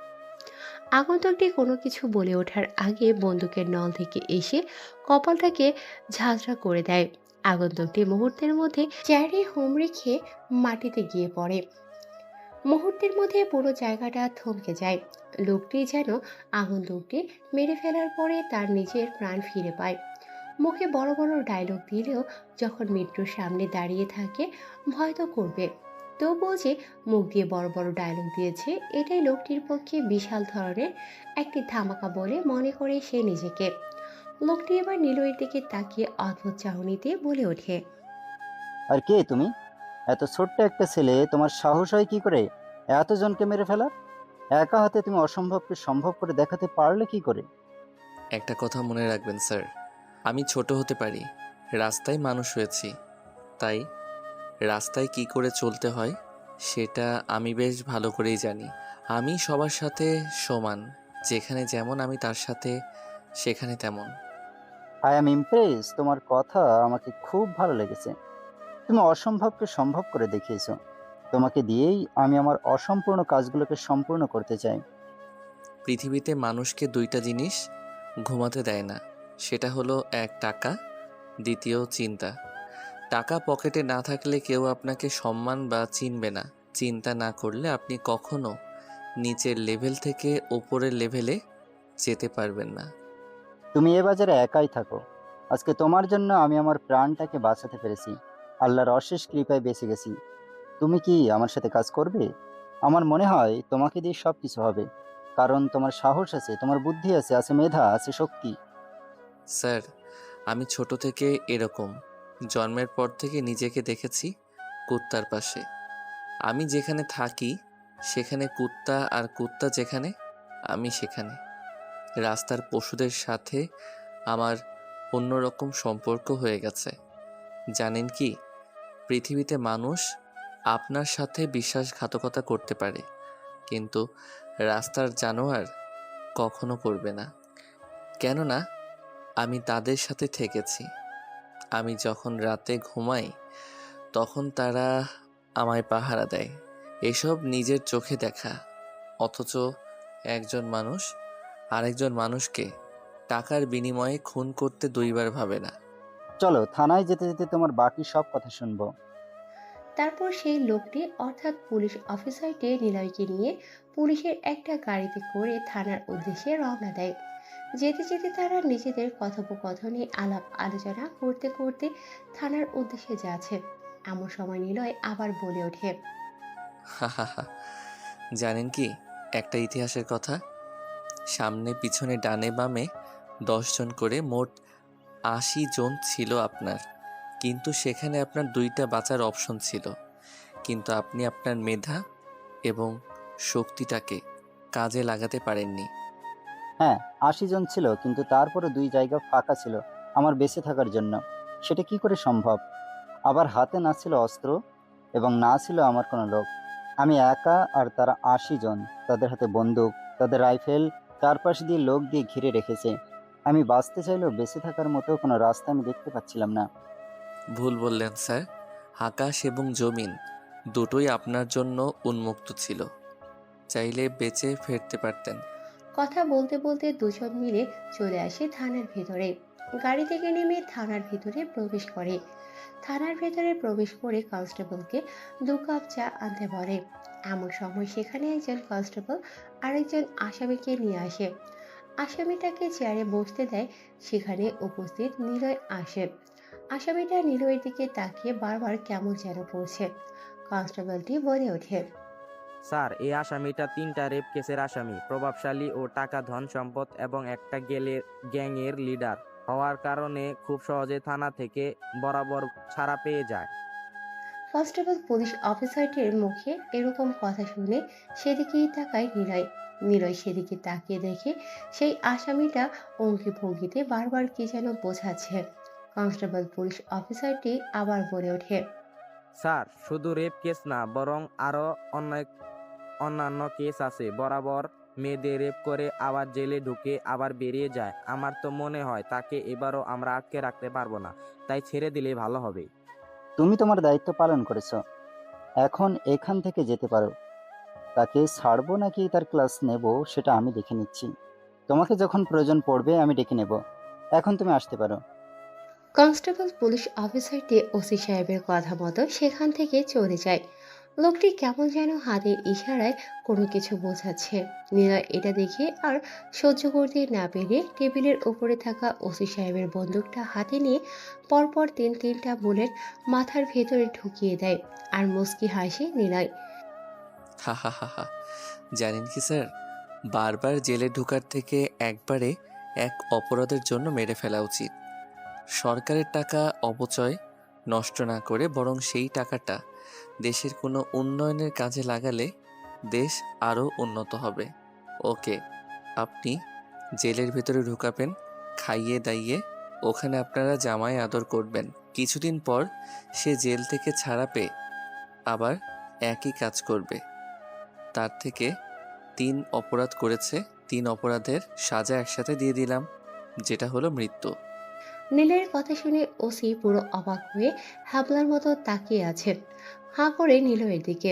আগন্তুকটি কোনো কিছু বলে ওঠার আগে বন্দুকের নল থেকে এসে কপালটাকে ঝাঁঝরা করে দেয়। আগন্তুকটি মুহূর্তের মধ্যে চেয়ারে হুমড়ি খেয়ে মাটিতে গিয়ে পড়ে। মুহূর্তের মধ্যে পুরো জায়গাটা থমকে যায়। লোকটি যেন আগন্তুকটি মেরে ফেলার পরে তার নিজের প্রাণ ফিরে পায়। মুখে বড় বড় ডায়লগ দিলেও যখন মৃত্যুর সামনে দাঁড়িয়ে থাকে ভয় তো করবে, তবুও যে মুখ দিয়ে বড় বড় ডায়লগ দিয়েছে এটাই লোকটির পক্ষে বিশাল ধরনের একটি ধামাকা বলে মনে করে সে নিজেকে। লোকটি এবার নীলয়ের দিকে তাকিয়ে অদ্ভুত চাহনিতে বলে ওঠে। আর কে তুমি? এত ছোট্ট একটা ছেলে, তোমার সাহস হয় কি করে এতজনকে মেরে ফেলার? একা হাতে তুমি অসম্ভবকে সম্ভব করে দেখাতে পারলে কি করে? একটা কথা মনে রাখবেন স্যার, আমি ছোট হতে পারি, রাস্তায় মানুষ হয়েছি, তাই রাস্তায় কি করে চলতে হয় সেটা আমি বেশ ভালো করেই জানি। আমি সবার সাথে সমান, যেখানে যেমন আমি তার সাথে সেখানে তেমন। আই অ্যাম ইমপ্রেস, তোমার কথা আমাকে খুব ভালো লেগেছে। তুমি অসম্ভবকে সম্ভব করে দেখিয়েছো। তোমাকে দিয়েই আমি আমার অসম্পূর্ণ কাজগুলোকে সম্পূর্ণ করতে চাই। পৃথিবীতে মানুষকে দুইটা জিনিস ঘুমাতে দেয় না, সেটা হলো এক টাকা, দ্বিতীয় চিন্তা। টাকা পকেটে না থাকলে কেউ আপনাকে সম্মান বা চিনবে না। চিন্তা না করলে আপনি কখনো নিচের লেভেল থেকে ওপরের লেভেলে যেতে পারবেন না। তুমি এ বাজারে একাই থাকো। আজকে তোমার জন্য আমি আমার প্রাণটাকে বাঁচাতে পেরেছি। আল্লাহর অশেষ কৃপায় বেঁচে গেছি। তুমি কি আমার সাথে কাজ করবে? আমার মনে হয় তোমাকে দিয়ে সব কিছু হবে। কারণ তোমার সাহস আছে, তোমার বুদ্ধি আছে, আছে মেধা, আছে শক্তি। স্যার, আমি ছোট থেকে এরকম, জন্মের পর থেকে নিজেকে দেখেছি কুত্তার পাশে। আমি যেখানে থাকি সেখানে কুত্তা, আর কুত্তা যেখানে আমি সেখানে। রাস্তার পশুদের সাথে আমার অন্যরকম সম্পর্ক হয়ে গেছে। জানেন কি, পৃথিবীতে মানুষ আপনার সাথে বিশ্বাসঘাতকতা করতে পারে, কিন্তু রাস্তার জানোয়ার কখনো করবে না। কেননা আমি তাদের সাথে থেকেছি। আমি যখন রাতে ঘুমাই তখন তারা আমায় পাহারা দেয়। এসব নিজের চোখে দেখা। অথচ একজন মানুষ আরেকজন মানুষকে টাকার বিনিময়ে খুন করতে দুইবার ভাবে না। চলো থানায় যেতে যেতে তোমার বাকি সব কথা শুনবো। তারপর সেই লোকটি অর্থাৎ পুলিশ অফিসারটি নিলয়কে নিয়ে পুলিশের একটা গাড়িতে করে থানার উদ্দেশ্যে রওনা দেয়। যেতে যেতে তারা নিজেদের কথোপকথনে আলাপ আলোচনা করতে করতে থানার উদ্দেশ্যে যাচ্ছে। এমন সময় নিলয় আবার বলে ওঠে। হাহাহা। জানেন কি একটা ইতিহাসের কথা? সামনে পিছনে ডানে বামে 10 জন করে মোট 80 জন ছিল আপনার, কিন্তু সেখানে আপনার দুইটা বাঁচার অপশন ছিল, কিন্তু আপনি আপনার মেধা এবং শক্তিটাকে কাজে লাগাতে পারেননি। হ্যাঁ, 80 জন ছিল, কিন্তু তারপরে 2 জায়গা ফাঁকা ছিল আমার বেঁচে থাকার জন্য। সেটা কি করে সম্ভব? আবার হাতে না ছিল অস্ত্র এবং না ছিল আমার কোনো লোক। আমি একা, আর তারা 80 জন। তাদের হাতে বন্দুক, তাদের রাইফেল, চারপাশ দিয়ে লোক দিয়ে ঘিরে রেখেছে। আমি বাঁচতে চাইলেও বেঁচে থাকার মতো কোনো রাস্তা আমি দেখতে পাচ্ছিলাম না। ভুল বললেন স্যার, আকাশ এবং জমিন দুটোই আপনার জন্য উন্মুক্ত ছিল, চাইলে বেঁচে ফিরতে পারতেন। কথা বলতে বলতে দুজন মিলে চলে আসে থানার ভেতরে। গাড়ি থেকে নেমে থানার ভিতরে প্রবেশ করে। থানার ভেতরে প্রবেশ করে কনস্টেবলকে 2 কাপ চা আনতে বলে। এমন সময় সেখানে একজন কনস্টেবল আরেকজন আসামিকে নিয়ে আসে। আসামিটাকে চেয়ারে বসতে দেয়। সেখানে উপস্থিত নিলয় আসে। আসামিটা নিলয়ের দিকে তাকিয়ে বারবার কেমন যেন করছে। কনস্টেবলটি বলে ওঠে। স্যার, এই আসামিটা 3টা রেপ কেসের আসামি, প্রভাবশালী ও টাকা ধন সম্পদ এবং একটা গ্যাংয়ের লিডার হওয়ার কারণে খুব সহজে থানা থেকে বরাবর ছাড়া পেয়ে যায়। কনস্টেবল পুলিশ অফিসারটির মুখে এরকম কথা শুনে সেদিকেই তাকায় নিলয়। নিলয় সেদিকে তাকিয়ে দেখে সেই আসামিটা অঙ্গি ভঙ্গিতে বারবার কি যেন বোঝাচ্ছে। কনস্টেবল পুলিশ অফিসারটি আবার বলে ওঠে, স্যার, শুধু রেপ কেস না, বরং আরো অন্যান্য কেস আছে। বরাবর মেয়েদের রেপ করে আবার জেলে ঢুকে আবার বেরিয়ে যায়। আমার তো মনে হয় তাকে এবারও আমরা আটকে রাখতে পারবো না, তাই ছেড়ে দিলেই ভালো হবে। তুমি তোমার দায়িত্ব পালন করেছো, এখন এখান থেকে যেতে পারো। তাকে ছাড়বো নাকি তার ক্লাস নেব সেটা আমি দেখে নিচ্ছি। তোমাকে যখন প্রয়োজন পড়বে আমি ডেকে নেব। এখন তুমি আসতে পারো। কনস্টেবল পুলিশ অফিসারটি ওসি সাহেবের কথা মতো সেখান থেকে চলে যায়। লোকটি কেমন যেন হাতের ইশারায় কোনো কিছু বোঝাচ্ছে। নীলা এটা দেখে আর সহ্য করতে না পেরে টেবিলের উপরে থাকা ওসি সাহেবের বন্দুকটা হাতে নিয়ে পরপর তিনটা বুলেট মাথার ভেতরে ঢুকিয়ে দেয় আর মুচকি হাসে নিলয়। হা হা হা হা। জানেন কি স্যার, বারবার জেলে ঢোকার থেকে একবারে এক অপরাধের জন্য মেরে ফেলা উচিত। সরকারের টাকা অপচয় নষ্ট না করে বরং সেই টাকাটা দেশের কোনো উন্নয়নের কাজে লাগালে দেশ আরও উন্নত হবে। ওকে, আপনি জেলের ভেতরে ঢুকাবেন, খাইয়ে দাইয়ে ওখানে আপনারা জামাই আদর করবেন। কিছুদিন পর সে জেল থেকে ছাড়া পেয়ে আবার একই কাজ করবে। তার থেকে 3 অপরাধ করেছে, 3 অপরাধের সাজা একসাথে দিয়ে দিলাম, যেটা হলো মৃত্যু। নীলের কথা শুনে ওসি পুরো অবাক হয়ে হ্যাবলার মতো তাকিয়ে আছেন, হাঁ করে নিলয়ের দিকে।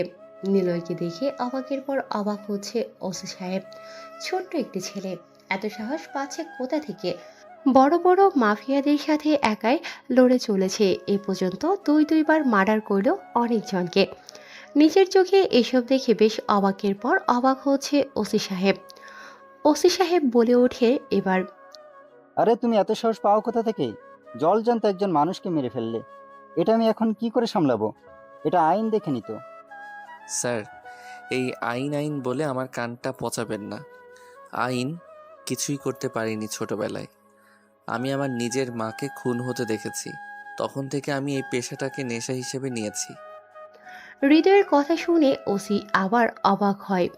নিলয়কে দেখে অবাকের পর অবাক হচ্ছে ওসি সাহেব। ছোট্ট একটি ছেলে, এত সাহস পাচ্ছে কোথা থেকে? বড় বড় মাফিয়াদের সাথে একাই লড়ে চলেছে, এ পর্যন্ত দুইবার মার্ডার করলো অনেকজনকে। নিজের চোখে এসব দেখে বেশ অবাকের পর অবাক হচ্ছে ওসি সাহেব। ওসি সাহেব বলে ওঠে এবার, আরে তুমি এত সাহস পাও কোথা থেকে? জলজান্ত একজন মানুষকে মেরে ফেললে। এটা আমি এখন কি করে সামলাবো? এটা আইন দেখে নিত। স্যার, এই আইন আইন বলে আমার কানটা পচাবেন না। আইন কিছুই করতে পারিনি ছোটবেলায়। আমি আমার নিজের মাকে খুন হতে দেখেছি, তখন থেকে আমি এই পেশাটাকে নেশা হিসেবে নিয়েছি। হৃদয়ের কথা শুনে ওসি আবার অবাক হয়।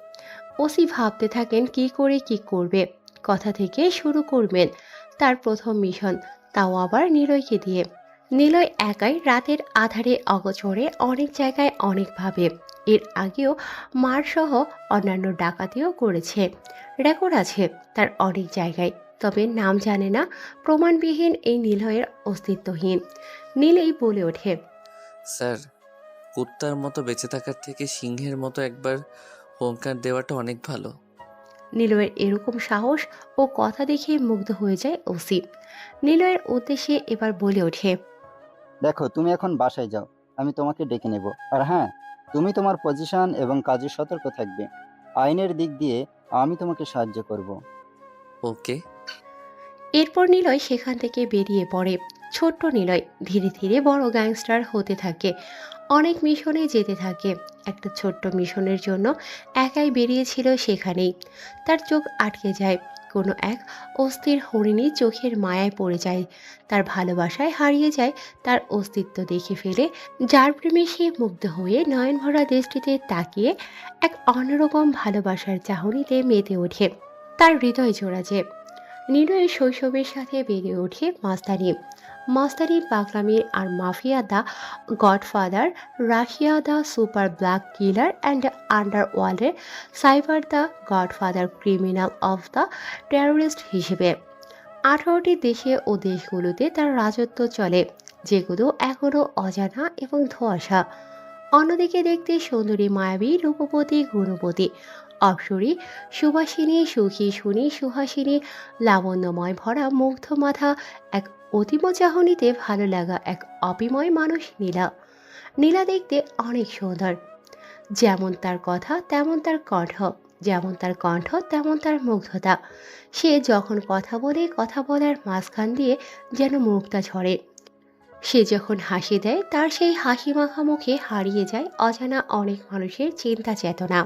ওসি ভাবতে থাকেন কি করে কি করবে, কথা থেকে শুরু করবেন তার প্রথম মিশন, তাও আবার নিলয়কে দিয়ে। নিলয় একাই রাতের আধারে অগোচরে অনেক জায়গায় অনেকভাবে এর আগেও মার সহ অন্যান্য ডাকাতিও করেছে, রেকর্ড আছে তার অনেক জায়গায়। তবে নাম জানে না, প্রমাণবিহীন এই নিলয়ের অস্তিত্বহীন। নীলই বলে ওঠে, স্যার, কুত্তার মতো বেঁচে থাকার থেকে সিংহের মতো একবার হুঙ্কার দেওয়াটা অনেক ভালো। নিলয়ের এরকম সাহস ও কথা দেখে মুগ্ধ হয়ে যায় ওসি। নিলয়ের উদ্দেশ্যে এবার বলে ওঠে, দেখো, তুমি এখন বাসায় যাও, আমি তোমাকে ডেকে নেব। আর হ্যাঁ, তুমি তোমার পজিশন এবং কাজে সতর্ক থাকবে। আইনের দিক দিয়ে আমি তোমাকে সাহায্য করব। ওকে। এরপর নিলয় সেখান থেকে বেরিয়ে পড়ে। ছোট্ট নিলয় ধীরে ধীরে বড় গ্যাংস্টার হতে থাকে, অনেক মিশনে যেতে থাকে। একটা ছোট্ট মিশনের জন্য একাই বেরিয়েছিল, সেখানেই তার চোখ আটকে যায়। কোনো এক অস্থির হরিণী চোখের মায়ায় পড়ে যায়, তার ভালোবাসায় হারিয়ে যায়। তার অস্তিত্ব দেখে ফেলে যার প্রেমে সে মুগ্ধ হয়ে নয়নভরা দৃষ্টিতে তাকিয়ে এক অন্যরকম ভালোবাসার চাহনিতে মেতে ওঠে। তার হৃদয় জোড়া যে। নিলয়ের শৈশবের সাথে বেড়ে ওঠে মাস্তানি। মাস্তানি, পাগলামি আর mafia, the godfather, Russia the super black killer and আন্ডারওয়ার্ল্ডের cyber the godfather, criminal of the terrorist হিসেবে 18টি দেশে ও দেশগুলোতে তার রাজত্ব চলে, যেগুলো এখনও অজানা এবং ধোঁয়াশা। অন্যদিকে দেখতে সুন্দরী, মায়াবী, রূপবতী, গুণবতী, অপ্সরী, সুবাসিনী, সুখী, শুনি, সুহাসিনী, লাবণ্যময় ভরা মুগ্ধ মাথা, এক অতিম চাহনিতে ভালো লাগা এক অপিময় মানুষ নীলা। নীলা দেখতে অনেক সুন্দর, যেমন তার কথা তেমন তার কণ্ঠ, যেমন তার কণ্ঠ তেমন তার মুগ্ধতা। সে যখন কথা বলে, কথা বলার মাঝখান দিয়ে যেন মুক্তা ঝরে। সে যখন হাসি দেয়, তার সেই হাসি মাখা মুখে হারিয়ে যায় অজানা অনেক মানুষের চিন্তা চেতনা।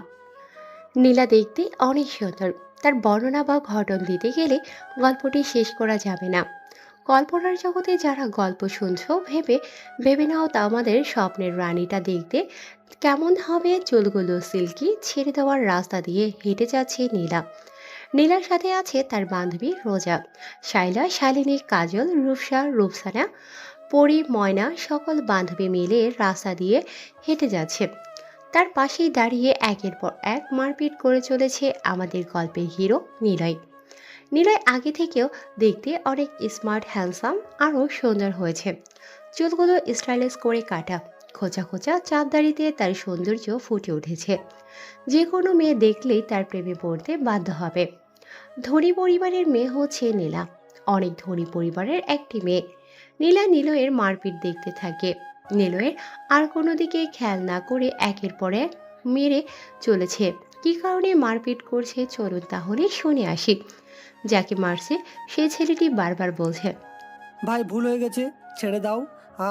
নীলা দেখতে অনেক সুন্দর। তার বর্ণনা বা ঘটন দিতে গেলে গল্পটি শেষ করা যাবে না। কল্পনার জগতে যারা গল্প শুনছো, ভেবে ভেবে নাও তা আমাদের স্বপ্নের রানীটা দেখতে কেমন হবে। চুলগুলো সিল্কি ছেড়ে দেওয়ার রাস্তা দিয়ে হেঁটে যাচ্ছে নীলা। নীলার সাথে আছে তার বান্ধবী রোজা, শাইলা, শালিনী, কাজল, রূপসা, রূপসানা, পরি, ময়না, সকল বান্ধবী মিলে রাস্তা দিয়ে হেঁটে যাচ্ছে। তার পাশেই দাঁড়িয়ে একের পর এক মারপিট করে চলেছে আমাদের গল্পের হিরো নিলয়। নিলয় আগে থেকেও দেখতে অনেক স্মার্ট, হ্যান্ডসাম, আরও সুন্দর হয়েছে। চুলগুলো স্টাইলিশ করে কাটা, খোঁচা খোঁচা চাঁদদাড়িতে তার সৌন্দর্য ফুটে উঠেছে। যে কোনো মেয়ে দেখলেই তার প্রেমে পড়তে বাধ্য হবে। ধনী পরিবারের মেয়ে হচ্ছে নীলা, অনেক ধনী পরিবারের একটি মেয়ে। নীলা নিলয়ের মারপিট দেখতে থাকে। নিলয়ের আর কোনো দিকে খেয়াল না করে একের পর এক মেরে চলেছে। কী কারণে মারপিট করছে চলুন তাহলে শুনে আসি। যাকে মারছে সেই ছেলেটি বারবার বলছে, ভাই ভুল হয়ে গেছে, ছেড়ে দাও।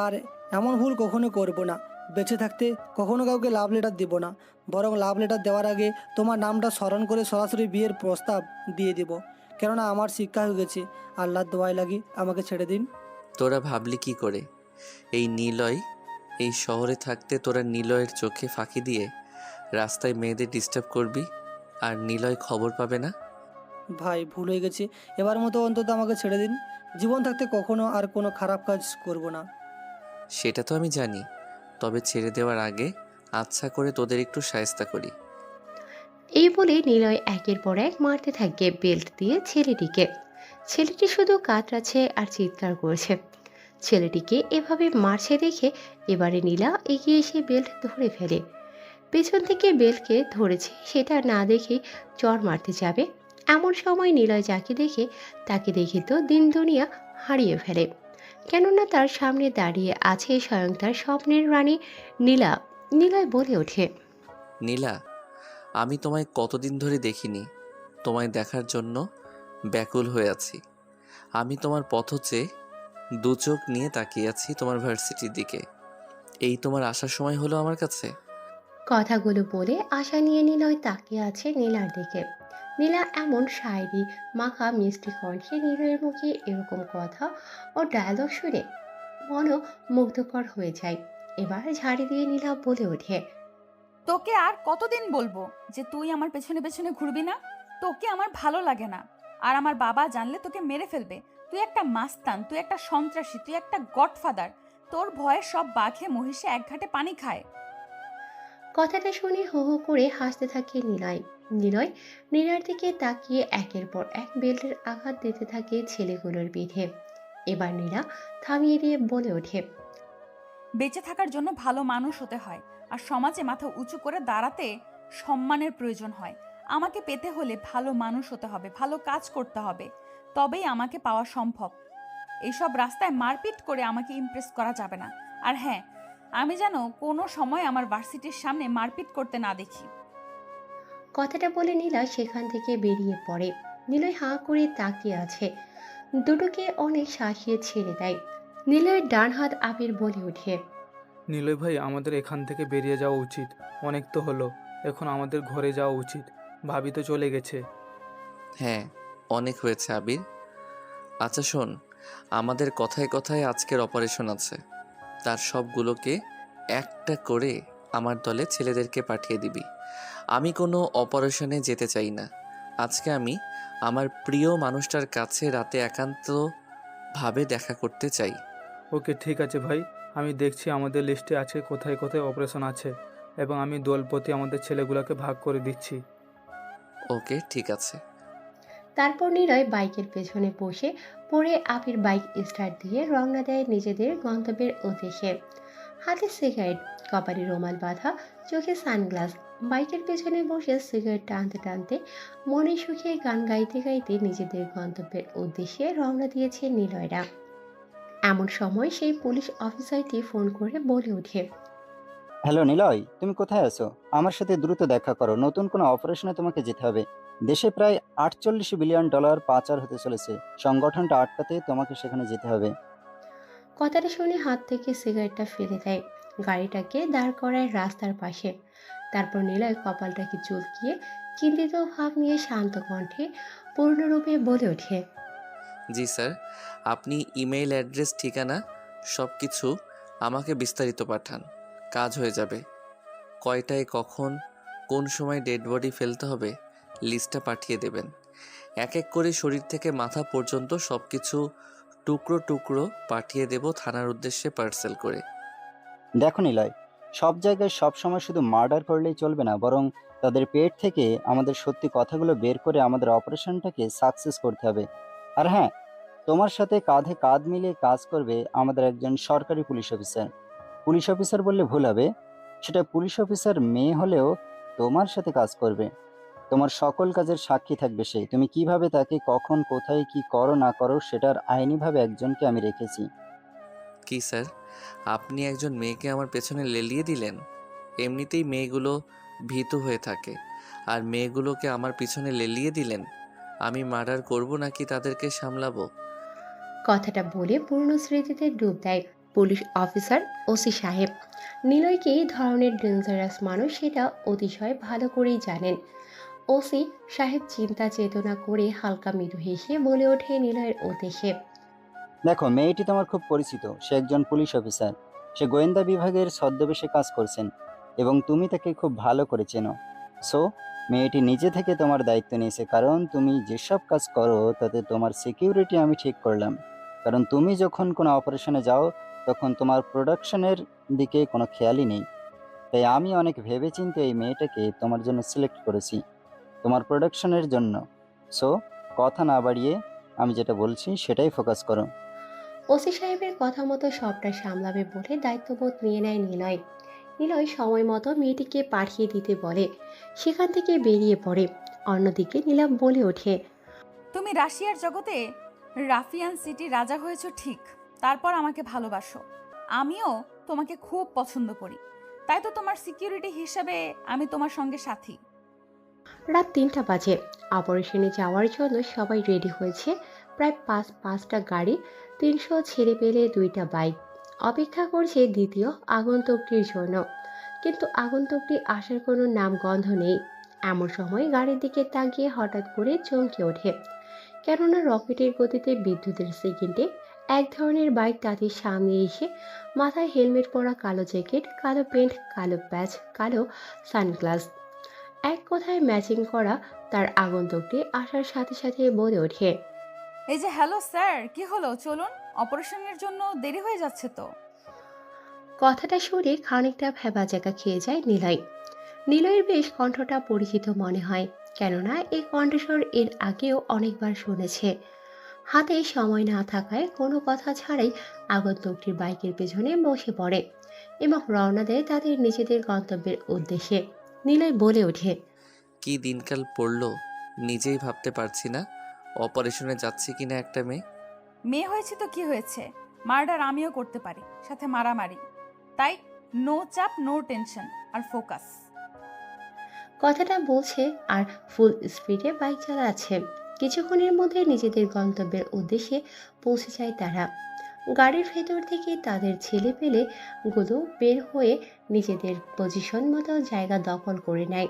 আর এমন ভুল কখনো করব না। বেঁচে থাকতে কখনো কাউকে লাভ লেটার দেব না, বরং লাভ লেটার দেওয়ার আগে তোমার নামটা স্মরণ করে সরাসরি বিয়ের প্রস্তাব দিয়ে দেব। কেননা আমার শিক্ষা হয়ে গেছে। আল্লাহর দোয়ায় লাগি, আমাকে ছেড়ে দিন। তোরা ভাবলি কি করে এই নিলয় এই শহরে থাকতে তোরা নিলয়ের চোখে ফাঁকি দিয়ে রাস্তায় মেয়েদের ডিস্টার্ব করবি আর নিলয় খবর পাবে না? ভাই ভুল হয়ে গেছে, এবার মতো অন্তত আমাকে ছেড়ে দিন। জীবন থাকতে কখনো আর কোনো খারাপ কাজ করব না। সেটা তো আমি জানি, তবে ছেড়ে দেওয়ার আগে আচ্ছা করে তোদের একটু শায়েস্তা করি। এই বলে নিলয় একের পর এক মারতে থাকে বেল্ট দিয়ে ছেলেটিকে। ছেলেটি শুধু কাতরাচ্ছে আর চিৎকার করছে। ছেলেটিকে এভাবে মারছে দেখে এবারে নীলা এগিয়ে এসে বেল্ট ধরে ফেলে। পেছন থেকে বেল্টকে ধরেছে সেটা না দেখে চর মারতে যাবে, এমন সময় নিলয় যাকে দেখে তাকে দেখে তো দিন দুনিয়া হারিয়ে ফেলে। কেননা তার সামনে দাঁড়িয়ে আছে স্বয়ং তার স্বপ্নের রানী নীলা। নিলয় বলে ওঠে, নীলা, আমি তোমায় কতদিন ধরে দেখিনি, তোমায় দেখার জন্য ব্যাকুল হয়ে আছি। আমি তোমার পথ চেয়ে দু চোখ নিয়ে তাকিয়ে আছি তোমার ভার্সিটির দিকে। এই তোমার আসার সময় হলো আমার কাছে। কথাগুলো বলে আশা নিয়ে নিলয় তাকিয়ে আছে নীলার দিকে। নীলা এমন শায়রি মাখা মিষ্টি কণ্ঠে নিলয়ের মুখে এরকম কথা ও ডায়লগ শুনে মনোমুগ্ধকর হয়ে যায়। এবার ঝাড়ি দিয়ে নীলা বলে ওঠে, তোকে আর কতদিন বলবো যে তুই আমার পেছনে পেছনে ঘুরবি না? তোকে আমার ভালো লাগে না। আর আমার বাবা জানলে তোকে মেরে ফেলবে। তুই একটা মাস্তান, তুই একটা সন্ত্রাসী, তুই একটা গডফাদার। তোর ভয়ে সব বাঘে মহিষে এক ঘাটে পানি খায়। কথাটা শুনে হো হো করে হাসতে থাকে নিলয়। নিলয় নীলার দিকে তাকিয়ে একের পর এক বেল্টের আঘাত দিতে থাকে ছেলেগুলোর পিঠে। এবার নীলা থামিয়ে দিয়ে বলে ওঠে, বেঁচে থাকার জন্য ভালো মানুষ হতে হয়, আর সমাজে মাথা উঁচু করে দাঁড়াতে সম্মানের প্রয়োজন হয়। আমাকে পেতে হলে ভালো মানুষ হতে হবে, ভালো কাজ করতে হবে, তবেই আমাকে পাওয়া সম্ভব। এইসব রাস্তায় মারপিট করে আমাকে ইমপ্রেস করা যাবে না। আর হ্যাঁ, আমি যেন কোনো সময় আমার ভার্সিটির সামনে মারপিট করতে না দেখি। কথাটা বলে নীলা সেখান থেকে বেরিয়ে পড়ে। নিলয় হাঁ করে তাকিয়ে আছে। দুটোকে অনেক শাসিয়ে ছেড়ে দেয়। নিলয়ের ডান হাত আবির বলে ওঠে, নিলয় ভাই, আমাদের এখান থেকে বেরিয়ে যাওয়া উচিত। অনেক তো হলো, এখন আমাদের ঘরে যাওয়া উচিত। ভাবি তো চলে গেছে। হ্যাঁ, অনেক হয়েছে আবির। আচ্ছা শোন, আমাদের কথায় কথায় আজকের অপারেশন আছে, তার সবগুলোকে একটা করে আমার দলে ছেলেদেরকে পাঠিয়ে দিবি। আমি কোনো অপারেশনে যেতে চাই না। আজকে আমি আমার প্রিয় মানুষটার কাছে রাতে একান্তভাবে দেখা করতে চাই। ওকে ঠিক আছে ভাই, আমি দেখছি আমাদের লিস্টে আছে কোথায় কোথায় অপারেশন আছে, এবং আমি দলপতি আমাদের ছেলেগুলোকে ভাগ করে দিচ্ছি। ওকে ঠিক আছে। তারপর নিলয় বাইকের পেছনে বসে পড়ে আবির বাইক স্টার্ট দিয়ে রওনা দেয় নিজেদের গন্তব্যের উদ্দেশ্যে। হাতে সিগারেট, কপালে রুমাল বাঁধা, চোখে সানগ্লাস। বাইকের পেছনে বসে সিগারেট টানতে টানতে মনে সুখে গান গাইতে গাইতে নিজেদের গন্তব্যের উদ্দেশ্যে রওনা দিয়েছে নিলয়রা। এমন সময় সেই পুলিশ অফিসারটি ফোন করে বলে ওঠে, হ্যালো নিলয়, তুমি কোথায় আছো? আমার সাথে দ্রুত দেখা করো, নতুন কোনো অপারেশনে তোমাকে যেতে হবে। দেশে প্রায় $48 বিলিয়ন পাচার হতে চলেছে। সংগঠনটা আটকাতে তোমাকে সেখানে যেতে হবে। কথাটা শুনে হাত থেকে সিগারেটটা ফেলে দেয়, গাড়িটাকে দাঁড় করায় রাস্তার পাশে। তারপর নিলয় কপালটাকে চুলকিয়ে চিন্তিত ভাব নিয়ে শান্ত কণ্ঠে পূর্ণরূপে বলে ওঠে। জি স্যার, আপনি ইমেইল অ্যাড্রেস, ঠিকানা সব কিছু আমাকে বিস্তারিত পাঠান। কাজ হয়ে যাবে। কয়টায়, কখন, কোন সময় ডেড বডি ফেলতে হবে লিস্টটা পাঠিয়ে দেবেন। এক এক করে শরীর থেকে মাথা পর্যন্ত সব কিছু টুকরো টুকরো পাঠিয়ে দেব থানার উদ্দেশ্যে পার্সেল করে। দেখো নিলয়, সব জায়গায় সব সময় শুধু মার্ডার করলেই চলবে না, বরং তাদের পেট থেকে আমাদের সত্যি কথাগুলো বের করে আমাদের অপারেশনটাকে সাকসেস করতে হবে। আর হ্যাঁ, তোমার সাথে কাঁধে কাঁধ মিলিয়ে কাজ করবে আমাদের একজন সরকারি পুলিশ অফিসার। পুলিশ অফিসার বললে ভুল হবে, সেটা পুলিশ অফিসার মেয়ে হলেও তোমার সাথে কাজ করবে। তোমার সকল কাজের সাক্ষী থাকবে সে। তুমি কিভাবে তাকে কখন কোথায় কি করো না করো সেটার আইনিভাবে একজনকে আমি রেখেছি। কি স্যার, আপনি একজন মেয়েকে আমার পেছনে লেলিয়ে দিলেন? এমনিতেই মেয়েগুলো ভীতু হয়ে থাকে, আর মেয়েগুলোকে আমার পিছনে লেলিয়ে দিলেন। আমি মার্ডার করব নাকি তাদেরকে সামলাবো? কথাটা বলে পুরনো স্মৃতিতে ডুব দেয় পুলিশ অফিসার ওসি সাহেব। নিলয় কি ধরনের ডেঞ্জারাস মানুষ সেটা অতিশয় ভালো করেই জানেন। ওসি সাহেব চিন্তা চেতনা করে হালকা মৃদু হেসে বলে ওঠে নিলয়ের উদ্দেশ্যে। দেখো, মেয়েটি তোমার খুব পরিচিত, সে একজন পুলিশ অফিসার। সে গোয়েন্দা বিভাগের ছদ্মবেশে কাজ করছেন এবং তুমি তাকে খুব ভালো করে চেনো। সো মেয়েটি নিজে থেকে তোমার দায়িত্ব নিয়েছে, কারণ তুমি যেসব কাজ করো তাতে তোমার সিকিউরিটি আমি ঠিক করলাম। কারণ তুমি যখন কোনো অপারেশনে যাও তখন তোমার প্রোডাকশনের দিকে কোনো খেয়ালই নেই। তাই আমি অনেক ভেবেচিন্তে এই মেয়েটাকে তোমার জন্য সিলেক্ট করেছি, তোমার প্রোডাকশনের জন্য। সো কথা না বাড়িয়ে আমি যেটা বলছি সেটাই ফোকাস করো। ওসি সাহেবের কথা মতো সবটা সামলাবে বলে দায়িত্ববোধ নিয়ে নেয় নিলয়। নিলয় সময় মতো মেয়েটিকে পাঠিয়ে দিতে বলে, সেখান থেকে বেরিয়ে পড়ে। অন্যদিকে নীলাম বলে ওঠে। তুমি রাশিয়ার জগতে রাফিয়ান সিটি রাজা হয়েছো ঠিক, তারপর আমাকে ভালোবাসো। আমিও তোমাকে খুব পছন্দ করি, তাই তো তোমার সিকিউরিটি হিসাবে আমি তোমার সঙ্গে সাথী। রাত ৩টা বাজে। অপারেশনে যাওয়ার জন্য সবাই রেডি হয়েছে। প্রায় পাঁচটা গাড়ি, ৩০০ ছেড়ে পেলে 2টা বাইক অপেক্ষা করছে দ্বিতীয় আগন্তুকটির জন্য। কিন্তু আগন্তুকটি আসার কোনো নামগন্ধ নেই। এমন সময় গাড়ির দিকে তাকিয়ে হঠাৎ করে চমকে ওঠে, কেননা রকেটের গতিতে বিদ্যুতের সেকেন্ডে এক ধরনের বাইক তাদের সামনে এসে, মাথায় হেলমেট পরা, কালো জ্যাকেট, কালো প্যান্ট, কালো প্যাচ, কালো সানগ্লাস, এক কথায় ম্যাচিং করা তার আগন্তুকটি আসার সাথে সাথে বলে ওঠে। এই যে হ্যালো স্যার, কি হলো, চলুন, অপারেশনের জন্য দেরি হয়ে যাচ্ছে তো। কথাটা শুনে খানিকটা ভ্যাবাচ্যাকা খেয়ে যায় নিলয়। নিলয়ের বেশ কণ্ঠটা পরিচিত মনে হয়, কেননা এই কণ্ঠস্বর এর আগেও অনেকবার শুনেছে। হাতে সময় না থাকায় কোনো কথা ছাড়াই আগন্তুকটির বাইকের পেছনে বসে পড়ে এবং রওনা দেয় তাদের নিজেদের গন্তব্যের উদ্দেশ্যে। নিলয় বলে ওঠে। কি দিনকাল পড়লো, নিজেই ভাবতে পারছি না অপারেশনে যাচ্ছে কিনা একটা মেয়ে। মেয়ে হয়েছে তো কি হয়েছে, মার্ডার আমিও করতে পারি, সাথে মারামারি। তাই নো চাপ, নো টেনশন, আর ফোকাস। কথাটা বলছে আর ফুল স্পিডে বাইক চালাচ্ছে। কিছুক্ষণের মধ্যে নিজেদের গন্তব্যের উদ্দেশ্যে পৌঁছে যায় তারা। গাড়ির ভেতর থেকে তাদের ছেলে পেলে গুলো বের হয়ে নিজেদের পজিশন মতো জায়গা দখল করে নেয়।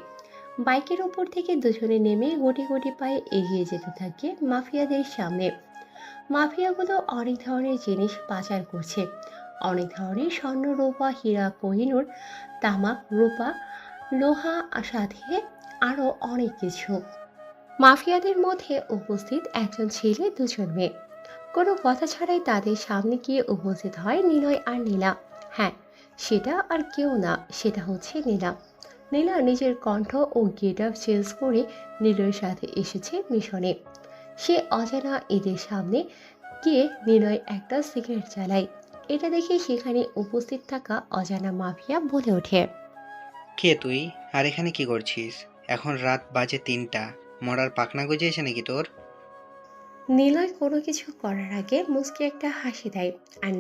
বাইকের উপর থেকে দুজনে নেমে গুটি গুটি পায়ে এগিয়ে যেতে থাকে মাফিয়াদের সামনে। মাফিয়াগুলো অনেক ধরনের জিনিস পাচার করছে, অনেক ধরনের স্বর্ণ, রূপা, হীরা, কোহিনূর, তামাক, রূপা, লোহা, সাথে আরও অনেক কিছু। মাফিয়াদের মধ্যে উপস্থিত একজন ছেলে, দুজন মেয়ে। কোনো কথা ছাড়াই তাদের সামনে গিয়ে উপস্থিত হয় নিলয় আর নীলা। হ্যাঁ, সেটা আর কেউ না, সেটা হচ্ছে নীলা। নীলা নিজের কণ্ঠ ও গেট আপ চেঞ্জ করে নিলয়ের সাথে এসেছে মিশনে। সে অজানা এদের সামনে গিয়ে নিলয় একটা সিগারেট জ্বালায়। এটা দেখে সেখানে উপস্থিত থাকা অজানা মাফিয়া বলে ওঠে। কে তুই? আর এখানে কি করছিস? এখন রাত বাজে 3টা। মরার পাকনা গজিয়েছে নাকি তোর? নিলয় কোনো কিছু করার আগে মুচকি একটা হাসি দেয়, আর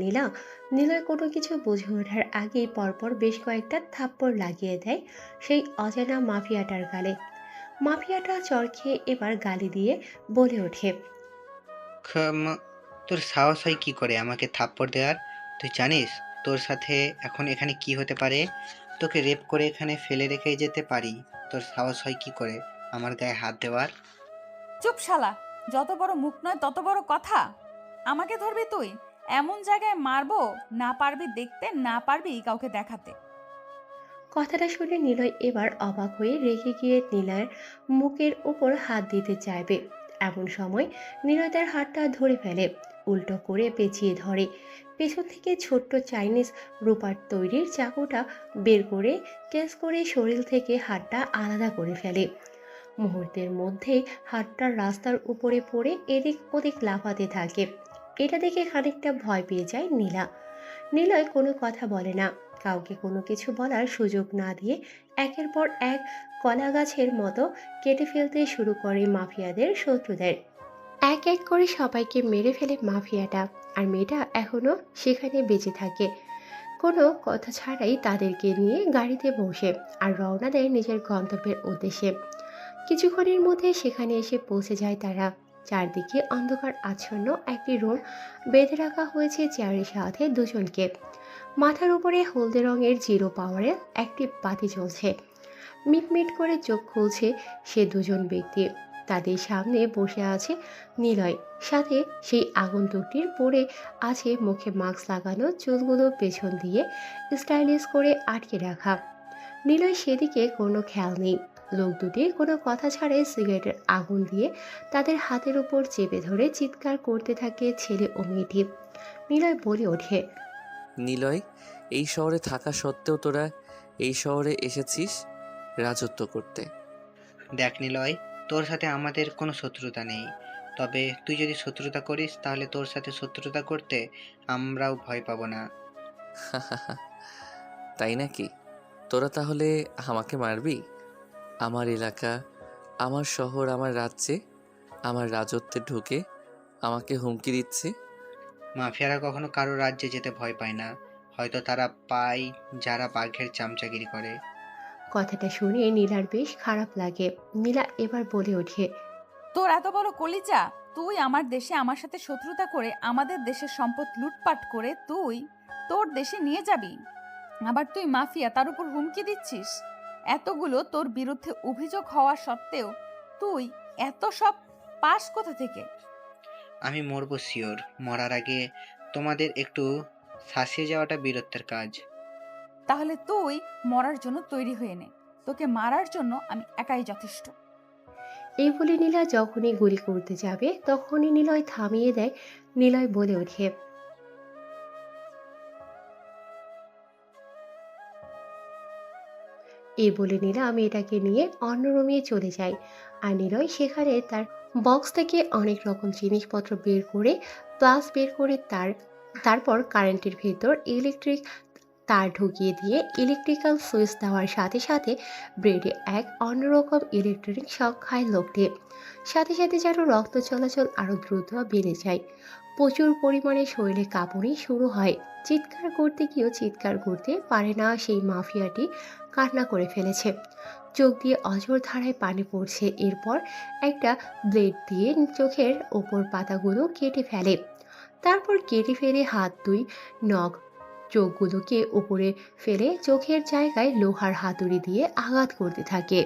নিলয় কোনো কিছু বুঝে ওঠার আগেই পরপর বেশ কয়েকটা থাপ্পড় লাগিয়ে দেয় সেই অজানা মাফিয়াটার গালে। মাফিয়াটা চড় খেয়ে এবার গালি দিয়ে বলে ওঠে। তোর সাহস হয় কি করে আমাকে থাপ্পড় দেওয়ার? তুই জানিস তোর সাথে এখন এখানে কি হতে পারে? তোকে রেপ করে এখানে ফেলে রেখে যেতে পারি। তোর সাহস হয় কি করে আমার গায়ে হাত দেওয়ার? চুপ শালা, যত বড় মুখ নয় তত বড় কথা। আমাকে ধরবি তুই? এমন জায়গায় মারবো, না পারবি দেখতে, না পারবি কাউকে দেখাতে। কথাটা শুনে নিলয় এবার অবাক হয়ে রেগে গিয়ে নিলয়ের মুখের উপর হাত দিতে চাইবে। এমন সময় নিলয় তার হাতটা ধরে ফেলে, উল্টো করে পেঁচিয়ে ধরে। পেছন থেকে ছোট্ট চাইনিজ রূপার তৈরির চাকুটা বের করে কেস করে শরীর থেকে হাতটা আলাদা করে ফেলে। মুহূর্তের মধ্যেই হাতটা রাস্তার উপরে পড়ে এদিক ওদিক লাফাতে থাকে। এটা দেখে খানিকটা ভয় পেয়ে যায় নীলা। নিলয় কোনো কথা বলে না, কাউকে কোনো কিছু বলার সুযোগ না দিয়ে একের পর এক কলা গাছের মতো কেটে ফেলতে শুরু করে মাফিয়াদের শত্রুদের। এক এক করে সবাইকে মেরে ফেলে মাফিয়াটা, আর মেয়েটা এখনো সেখানে বেঁচে থাকে। কোনো কথা ছাড়াই তাদেরকে নিয়ে গাড়িতে বসে আর রওনা দেয় নিজের গন্তব্যের উদ্দেশ্যে। কিছুক্ষণের মধ্যে সেখানে এসে পৌঁছে যায় তারা। চারদিকে অন্ধকার আচ্ছন্ন একটি রুম, বেঁধে রাখা হয়েছে চেয়ারের সাথে দুজনকে। মাথার উপরে হলদে রঙের জিরো পাওয়ারের একটি বাতি জ্বলছে। মিটমিট করে চোখ খুলছে সে দুজন ব্যক্তি। তাদের সামনে বসে আছে নিলয়, সাথে সেই আগন্তুকটির পরে আছে মুখে মাস্ক লাগানো, চুলগুলো পেছন দিয়ে স্টাইলিশ করে আটকে রাখা। নিলয় সেদিকে কোনো খেয়াল নেই। লোক দুটি কোনো কথা ছাড়াই সিগারেটের আগুন দিয়ে তাদের হাতের উপর চেপে ধরে চিৎকার করতে থাকে ছেলে ও মেয়েটি। নিলয় বলে ওঠে, নিলয়, এই শহরে থাকা সত্ত্বেও তোরা এই শহরে এসেছিস রাজত্ব করতে। দেখ নিলয়, তোর সাথে আমাদের কোনো শত্রুতা নেই। তবে তুই যদি শত্রুতা করিস তাহলে তোর সাথে শত্রুতা করতে আমরাও ভয় পাবো না। তাই নাকি? তোরা তাহলে আমাকে মারবি? আমার এলাকা, আমার শহর, আমার রাজ্যে, আমার রাজত্বে ঢুকে আমাকে হুমকি দিচ্ছে। মাফিয়ারা কখনো কারো রাজ্যে যেতে ভয় পায় না। হয়তো তারা পায় যারা বাঘের চামচাগিরি করে। কথাটা শুনে নীলার বেশ খারাপ লাগে। নীলা এবার বলে ওঠে, তোর এত বড় কলিজা, তুই আমার দেশে আমার সাথে শত্রুতা করে আমাদের দেশের সম্পদ লুটপাট করে তুই তোর দেশে নিয়ে যাবি? আবার তুই মাফিয়া, তার উপর হুমকি দিচ্ছিস। এতগুলো তোর বিরুদ্ধে অভিযোগ হওয়া সত্ত্বেও তুই এত সব পাস কোথা থেকে? আমি মরবো শিওর। মরার আগে তোমাদের একটু শাসিয়ে যাওয়াটা বীরত্বের কাজ। তাহলে তুই মরার জন্য তৈরি হয়ে নে, তোকে মারার জন্য আমি একাই যথেষ্ট। এই বলে নীলা যখনই গুলি করতে যাবে তখনই নিলয় থামিয়ে দেয়। নিলয় বলে ওঠে, এই বলে নীলা মেয়েটাকে নিয়ে অন্য রুমে চলে যায়। আর নিলয় সেখানে তার বক্স থেকে অনেক রকম জিনিসপত্র বের করে, প্লাস বের করে তারপর কারেন্টের ভেতর ইলেকট্রিক তার ঢুকিয়ে দিয়ে ইলেকট্রিক্যাল সুইচ দেওয়ার সাথে সাথে ব্রেডে এক অন্যরকম ইলেকট্রিক শক খায় লোকটি। সাথে সাথে যেন রক্ত চলাচল আরো দ্রুত বেড়ে যায়। প্রচুর পরিমাণে শরীরে কাঁপুনি শুরু হয়। চিৎকার করতে গিয়েও চিৎকার করতে পারে না সেই মাফিয়াটি, কান্না করে ফেলেছে। চোখ দিয়ে অঝোর ধারায় পানি পড়ছে। এরপর একটা ব্লেড দিয়ে চোখের ওপর পাতাগুলো কেটে ফেলে। তারপর কেটে ফেলে হাত দুই নখ চোখগুলোকে উপরে ফেলে চোখের জায়গায় লোহার হাতুড়ি দিয়ে আঘাত করতে থাকে।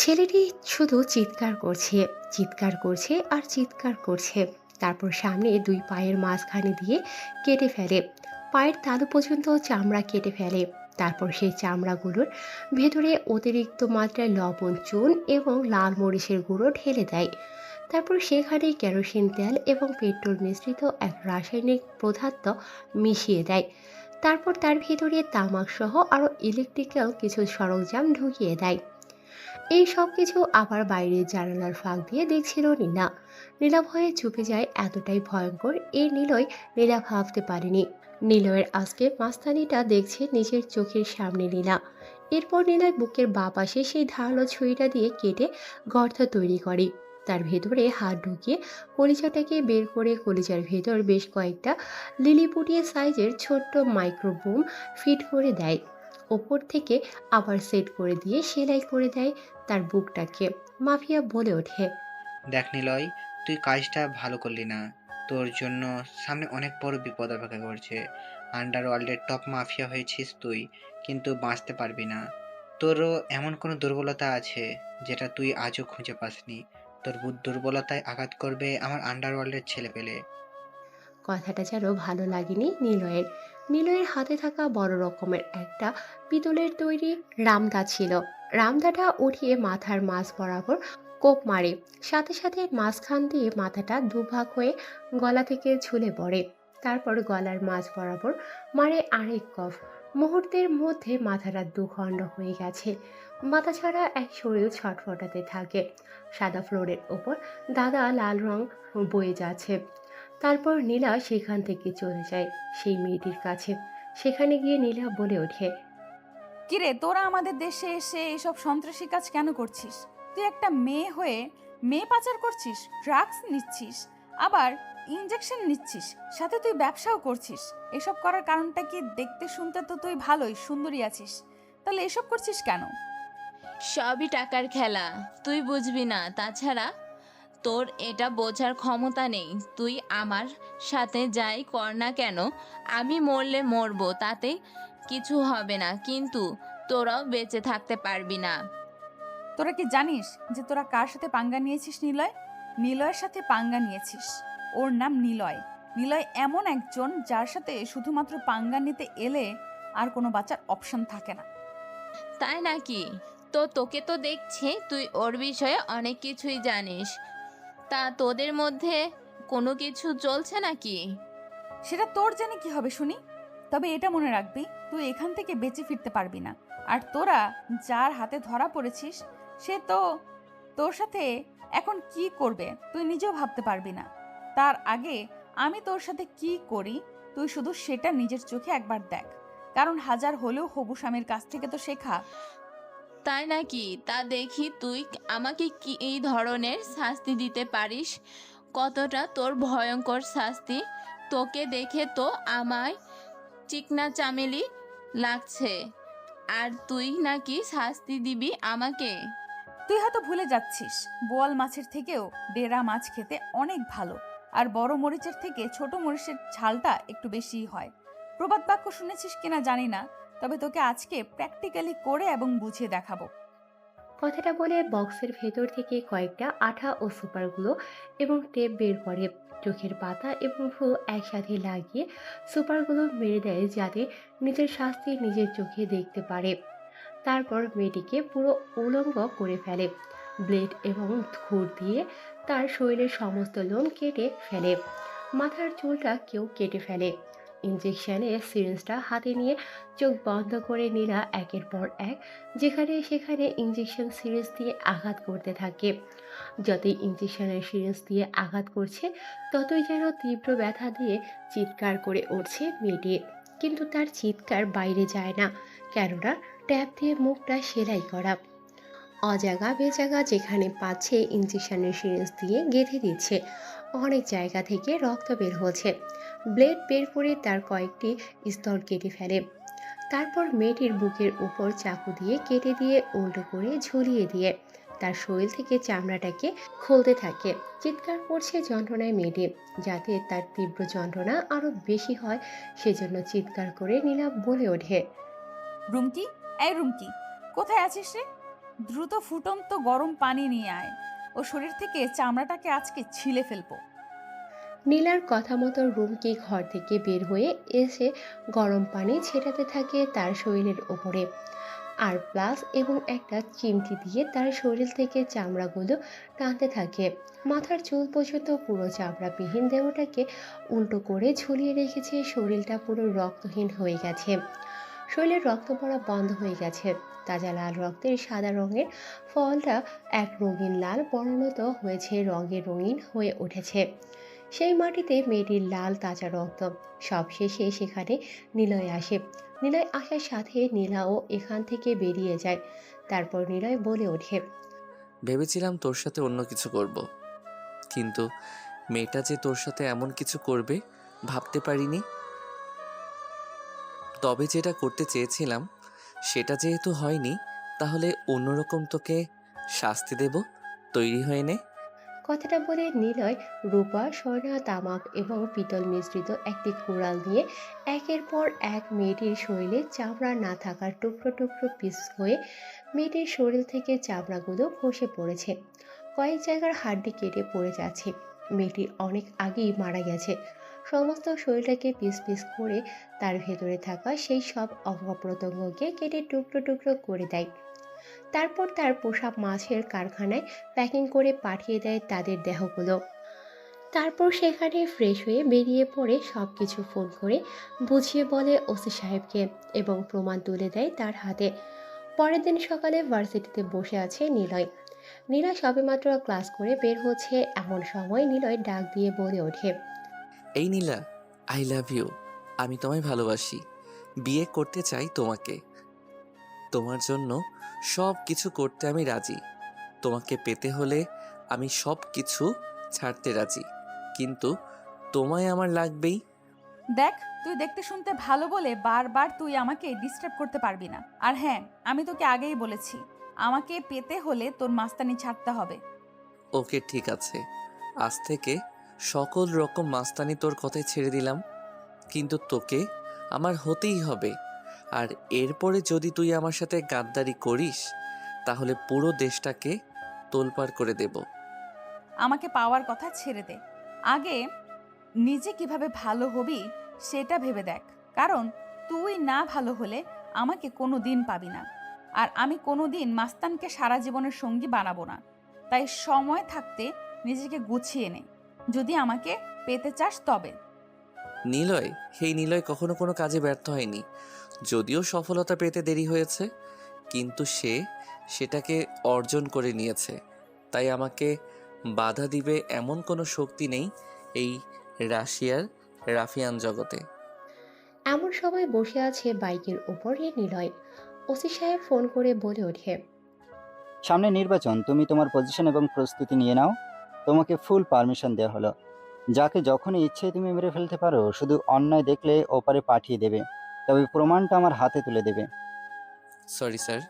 ছেলেটি শুধু চিৎকার করছে, চিৎকার করছে আর চিৎকার করছে। তারপর সামনে দুই পায়ের মাঝখানে দিয়ে কেটে ফেলে, পায়ের তালু পর্যন্ত চামড়া কেটে ফেলে। তারপর সেই চামড়াগুলোর ভেতরে অতিরিক্ত মাত্রায় লবণ, চুন এবং লাল মরিচের গুঁড়ো ঢেলে দেয়। তারপর সেখানে কেরোসিন তেল এবং পেট্রোল মিশ্রিত এক রাসায়নিক পদার্থ মিশিয়ে দেয়। তারপর তার ভেতরে তামাক সহ আরও ইলেকট্রিক্যাল কিছু সরঞ্জাম ঢুকিয়ে দেয়। এই সব কিছু আবার বাইরের জানালার ফাঁক দিয়ে দেখছিল নীলা। নীলা ভয়ে চুপে যায়। এতটাই ভয়ঙ্কর এই নীলা ভাবতে পারেনি। নিলয়ের আজকে মাস্তানিটা দেখছে নিজের চোখের সামনে নীলা। এরপর নীলার বুকের বাঁ পাশে সেই ধারালো ছুরিটা দিয়ে কেটে গর্ত তৈরি করে। তার ভেতরে হাত ঢুকিয়ে কলিজাটাকে বের করে কলিজার ভেতর বেশ কয়েকটা লিলিপুটিয়ে সাইজের ছোট্ট মাইক্রোবোম ফিট করে দেয়। ওপর থেকে আবার সেট করে দিয়ে সেলাই করে দেয় তার বুকটাকে। মাফিয়া বলে ওঠে, দেখ নিলয়, তুই কাজটা ভালো করলি না। তোর জন্য সামনে অনেক বড় বিপদ অপেক্ষা করছে। আন্ডারওয়ার্ল্ডের টপ মাফিয়া হয়েছিস তুই, কিন্তু বাঁচতে পারবি না। তোরও এমন কোনো দুর্বলতা আছে যেটা তুই আজও খুঁজে পাসনি। তোর দুর্বলতায় আঘাত করবে আমার আন্ডারওয়ার্ল্ডের ছেলেপেলে। কথাটা যেন ভালো লাগেনি নিলয়ের। নিলয়ের হাতে থাকা বড় রকমের একটা পিতলের তৈরি রামদা ছিল। রামদাটা উঠিয়ে মাথার মাঝ বরাবর কোপ মারে, সাথে সাথে মাঝখান দিয়ে মাথাটা দুভাগ হয়ে গলা থেকে ঝুলে পড়ে। তারপর গলার মাঝ বরাবর মারে আরেক কফ। মুহূর্তের মধ্যে মাথাটা দুখণ্ড হয়ে গেছে। মাথা ছাড়া এক শরীর ছটফটাতে থাকে। সাদা ফ্লোরের ওপর দাদা লাল রং বয়ে যাচ্ছে। তারপর নীলা সেখান থেকে চলে যায় সেই মেয়েটির কাছে। সেখানে গিয়ে নীলা বলে ওঠে, কিরে, তোরা আমাদের দেশে এসে এসব সন্ত্রাসী কাজ কেন করছিস? তুই একটা মেয়ে হয়ে মেয়ে পাচার করছিস, ড্রাগস নিচ্ছিস, আবার ইনজেকশন নিচ্ছিস, সাথে তুই ব্যবসাও করছিস। এসব করার কারণটা কি? দেখতে শুনতে তো তুই ভালোই সুন্দরী আছিস, তাহলে এসব করছিস কেন? সবই টাকার খেলা, তুই বুঝবি না। তাছাড়া তোর এটা বোঝার ক্ষমতা নেই। তুই আমার সাথে যাই কর না কেন, আমি মরলে মরবো, তাতে কিছু হবে না, কিন্তু তোরাও বেঁচে থাকতে পারবি না। তোরা কি জানিস যে তোরা কার সাথে পাঙ্গা নিয়েছিস? নিলয়, নিলয়ের সাথে পাঙ্গা নিয়েছিস। ওর নাম নিলয়। নিলয় এমন একজন যার সাথে শুধুমাত্র পাঙ্গা নিতে এলে আর কোনো বাচ্চার অপশন থাকে না। তাই নাকি? তো তোকে তো দেখছি তুই ওর বিষয়ে অনেক কিছুই জানিস। তা তোদের মধ্যে কোনো কিছু চলছে নাকি? সেটা তোর জেনে কি হবে শুনি? তবে এটা মনে রাখবি, তুই এখান থেকে বেঁচে ফিরতে পারবি না। আর তোরা যার হাতে ধরা পড়েছিস সে তো তোর সাথে এখন কি করবে তুই নিজেও ভাবতে পারবি না। তার আগে আমি তোর সাথে কি করি তুই শুধু সেটা নিজের চোখে একবার দেখ, কারণ হাজার হলেও হবু স্বামীর কাছ থেকে তো শেখা। তাই নাকি? তা দেখি তুই আমাকে কি এই ধরনের শাস্তি দিতে পারিস। কতটা তোর ভয়ঙ্কর শাস্তি! তোকে দেখে তো আমায় চিকনা চামেলি লাগছে, আর তুই নাকি শাস্তি দিবি আমাকে? তুই হয়তো ভুলে যাচ্ছিস, বোয়াল মাছের থেকেও ডেরা মাছ খেতে অনেক ভালো, আর বড় মরিচের থেকে ছোট মরিচের ঝালটা একটু বেশিই হয়। প্রবাদ বাক্য শুনেছিস কিনা জানি না, তবে তোকে আজকে প্র্যাকটিক্যালি করে এবং বুঝিয়ে দেখাবো। কথাটা বলে বক্সের ভেতর থেকে কয়েকটা আঠা ও সুপারগুলো এবং টেপ বের করে। চোখের পাতা এবং ভ্রু একসাথে লাগিয়ে সুপারগুলো মেরে দেয় যাতে নিজের শাস্তি নিজের চোখে দেখতে পারে। তারপর মেয়েটিকে পুরো উলঙ্গ করে ফেলে। ব্লেড এবং খুর দিয়ে তার শরীরের সমস্ত লোম কেটে ফেলে। মাথার চুলটা কেউ কেটে ফেলে। ইঞ্জেকশনের সিরিঞ্জটা হাতে নিয়ে চোখ বন্ধ করে নীলা একের পর এক যেখানে সেখানে ইঞ্জেকশন সিরিঞ্জ দিয়ে আঘাত করতে থাকে। যতই ইঞ্জেকশনের সিরিঞ্জ দিয়ে আঘাত করছে ততই যেন তীব্র ব্যথা দিয়ে চিৎকার করে উঠছে মেয়েটি। কিন্তু তার চিৎকার বাইরে যায় না, কেননা ট্যাপ দিয়ে মুখটা সেলাই করা। অজাগা বেজাগা যেখানে পাচ্ছে ইঞ্জেকশনের সিরিঞ্জ দিয়ে গেঁথে দিচ্ছে। অনেক জায়গা থেকে রক্ত বের হচ্ছে। ব্লেড বের করে তার কয়েকটি স্তর কেটে ফেলে। তারপর মেয়েটির বুকের উপর চাকু দিয়ে কেটে দিয়ে উল্টো করে ঝুলিয়ে দিয়ে তার শরীর থেকে চামড়াটাকে খুলতে থাকে। চিৎকার করছে যন্ত্রণায় মেয়েটি। যাতে তার তীব্র যন্ত্রণা আরো বেশি হয় সেজন্য চিৎকার করে নীলা বলে ওঠে, রুমকি, এই রুমকি, কোথায় আছিস রে? দ্রুত ফুটন্ত গরম পানি নিয়ে আয়, ও শরীর থেকে চামড়াটাকে আজকে ছিলে ফেলবো। নীলার কথা মতো রুমকি ঘর থেকে বের হয়ে এসে গরম পানি ছেটাতে থাকে তার শরীরের ওপরে। আর প্লাস এবং একটা চিমটি দিয়ে তার শরীর থেকে চামড়াগুলো টানতে থাকে। মাথার চুল পর্যন্ত পুরো চামড়াবিহীন দেহটাকে উল্টো করে ঝুলিয়ে রেখেছে। শরীরটা পুরো রক্তহীন হয়ে গেছে। শরীরের রক্ত পড়া বন্ধ হয়ে গেছে। তাজা লাল রক্তের সাদা রঙের ফলটা এক রঙিন লাল পরিণত হয়েছে, রঙে রঙিন হয়ে উঠেছে। সেই মাটিতে মেয়েটির লাল তাজা রক্ত। সবশেষে সেখানে নিলয় আসে। নিলয় আসার সাথে নীলাও এখান থেকে বেরিয়ে যায়। তারপর নিলয় বলে ওঠে, ভেবেছিলাম তোর সাথে অন্য কিছু করব, কিন্তু মেয়েটা যে তোর সাথে এমন কিছু করবে ভাবতে পারিনি। তবে যেটা করতে চেয়েছিলাম সেটা যেহেতু হয়নি, তাহলে অন্যরকম তোকে শাস্তি দেব, তৈরি হয়ে নে। কথাটা বলে নিলয় রূপা, স্বর্ণা, তামাক এবং পিতল মিশ্রিত একটি কুড়াল নিয়ে একের পর এক মেয়েটির শরীরে চামড়া না থাকার টুকরো টুকরো পিস হয়ে মেয়েটির শরীর থেকে চামড়াগুলো খসে পড়েছে। কয়েক জায়গার হাড্ডি কেটে পড়ে যাচ্ছে। মেয়েটি অনেক আগেই মারা গেছে। সমস্ত শরীরটাকে পিস পিস করে তার ভেতরে থাকা সেই সব অঙ্গপ্রত্যঙ্গকে কেটে টুকরো টুকরো করে দেয়। তারপর তার পোষা মাছের কারখানায় প্যাকিং করে পাঠিয়ে দেয় তাদের দেহগুলো। তারপর সেখানে ফ্রেশ হয়ে বেরিয়ে পড়ে সব কিছু ফোন করে বুঝিয়ে বলে ওসি সাহেবকে এবং প্রমাণ তুলে দেয় তার হাতে। পরের দিন সকালে ভার্সিটিতে বসে আছে নিলয়। নীলা সবেমাত্র ক্লাস করে বের হচ্ছে, এমন সময় নিলয় ডাক দিয়ে বলে ওঠে, এই নীলা, আই লাভ ইউ। আমি তোমায় ভালোবাসি, বিয়ে করতে চাই তোমাকে। তোমার জন্য সব কিছু করতে আমি রাজি। তোমাকে পেতে হলে আমি সব কিছু ছাড়তে রাজি, কিন্তু তোমায় আমার লাগবেই। দেখ, তুই দেখতে শুনতে ভালো বলে বারবার তুই আমাকে ডিস্টার্ব করতে পারবি না। আর হ্যাঁ, আমি তোকে আগেই বলেছি, আমাকে পেতে হলে তোর মাস্তানি ছাড়তে হবে। ওকে ঠিক আছে, আজ থেকে সকল রকম মাস্তানি তোর কথায় ছেড়ে দিলাম, কিন্তু তোকে আমার হতেই হবে। আর এরপরে যদি তুই আমার সাথে গাদ্দারি করিস তাহলে পুরো দেশটাকে তোলপাড় করে দেব। আমাকে পাওয়ার কথা ছেড়ে দে, আগে নিজে কিভাবে ভালো হবি সেটা ভেবে দেখ। কারণ তুই না ভালো হলে আমাকে কোনো দিন পাবি না, আর আমি কোনো দিন মাস্তানকে সারা জীবনের সঙ্গী বানাবো না। তাই সময় থাকতে নিজেকে গুছিয়ে নে, যদি আমাকে পেতে চাস তবে। নিলয়, সেই নিলয় কখনো কোনো কাজে ব্যর্থ হয়নি। যদিও সফলতা পেতে দেরি হয়েছে, কিন্তু সে সেটাকে অর্জন করে নিয়েছে। তাই আমাকে বাধা দিবে এমন কোনো শক্তি নেই এই রাশিয়ার রাফিয়ান জগতে। এমন সময় বসে আছে বাইকের উপরে নিলয়। ওসি সাহেব ফোন করে বলে ওঠে, সামনে নির্বাচন, তুমি তোমার পজিশন এবং প্রস্তুতি নিয়ে নাও। তোমাকে ফুল পারমিশন দেওয়া হলো। যাকে যখনই ইচ্ছে তুমি মেরে ফেলতে পারো, শুধু অন্যায় দেখলে ওপারে পাঠিয়ে দেবে, তবে প্রমাণটা আমার হাতে তুলে দেবে। সরি স্যার,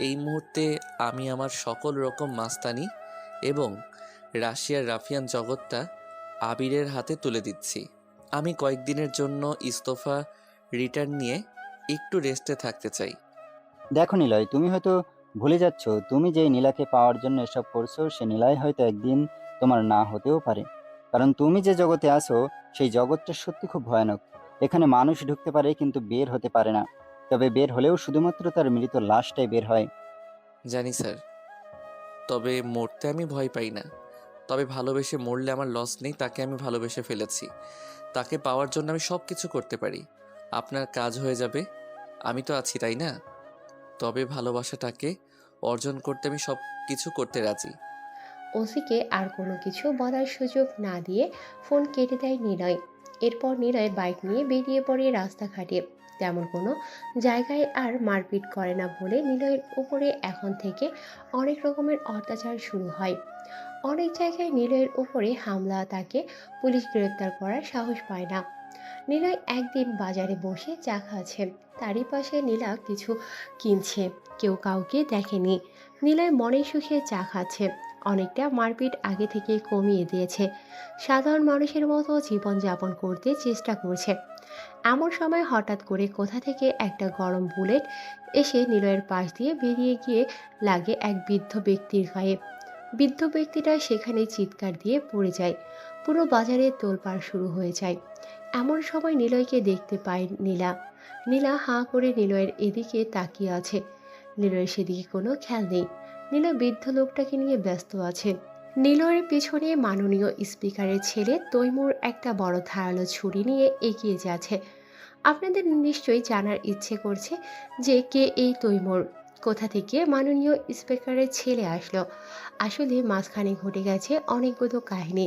এই মুহূর্তে আমি আমার সকল রকম মাস্তানি এবং রাশিয়ার রাফিয়ান জগৎটা আবিরের হাতে তুলে দিচ্ছি। আমি কয়েকদিনের জন্য ইস্তফা রিটার্ন নিয়ে একটু রেস্টে থাকতে চাই। দেখো নিলয়, তুমি হয়তো ভুলে যাচ্ছ, তুমি যেই নীলাকে পাওয়ার জন্য এসব করছো, সে নীলাই হয়তো একদিন তোমার না হতেও পারে। কারণ তুমি যে জগতে আসো, সেই জগৎটা সত্যি খুব ভয়ানক। এখানে মানুষ ঢুকতে পারে কিন্তু বের হতে পারে না, তবে বের হলেও শুধুমাত্র তার মৃত লাশটাই বের হয়। জানি স্যার, তবে মরতে আমি ভয় পাই না। তবে ভালোবেসে মরলে আমার লস নেই, তাকে আমি ভালোবেসে ফেলেছি। তাকে পাওয়ার জন্য আমি সব কিছু করতে পারি। আপনার কাজ হয়ে যাবে, আমি তো আছি তাই না? তবে ভালোবাসাটাকে অর্জন করতে আমি সব কিছু করতে রাজি। ওসিকে আর কোনো কিছু বলার সুযোগ না দিয়ে ফোন কেটে দেয় নিলয়। এরপর নিলয় বাইক নিয়ে বেরিয়ে পড়ে রাস্তাঘাটে। তেমন কোনো জায়গায় আর মারপিট করে না বলে নিলয়ের উপরে এখন থেকে অনেক রকমের অত্যাচার শুরু হয়। অনেক জায়গায় নিলয়ের উপরে হামলা, তাকে পুলিশ গ্রেপ্তার করার সাহস পায় না। নিলয় একদিন বাজারে বসে চা খাচ্ছে, তারই পাশে নীলা কিছু কিনছে। কেউ কাউকে দেখেনি। নিলয় মনে সুখে চা খাচ্ছে। অনেকটা মারপিট আগে থেকে কমিয়ে দিয়েছে। সাধারণ মানুষের মতো জীবনযাপন করতে চেষ্টা করছে। এমন সময় হঠাৎ করে কোথা থেকে একটা গরম বুলেট এসে নিলয়ের পাশ দিয়ে বেরিয়ে গিয়ে লাগে এক বৃদ্ধ ব্যক্তির গায়ে। বৃদ্ধ ব্যক্তিটা সেখানে চিৎকার দিয়ে পড়ে যায়। পুরো বাজারে তোলপাড় শুরু হয়ে যায়। এমন সময় নিলয়কে দেখতে পায় নীলা। নীলা হাঁ করে নিলয়ের এদিকে তাকিয়ে আছে। নিলয়ের সেদিকে কোনো খেয়াল নেই। নীলা বৃদ্ধ লোকটাকে নিয়ে ব্যস্ত আছে। নিলয়ের পেছনে মাননীয় স্পিকারের ছেলে তৈমুর একটা বড় ধারালো ছুরি নিয়ে এগিয়ে যাচ্ছে। আপনাদের নিশ্চয়ই জানার ইচ্ছে করছে যে কে এই তৈমুর, কোথা থেকে মাননীয় স্পিকারের ছেলে আসলো। আসলে মাঝখানে ঘটে গেছে অনেকগুলো কাহিনী।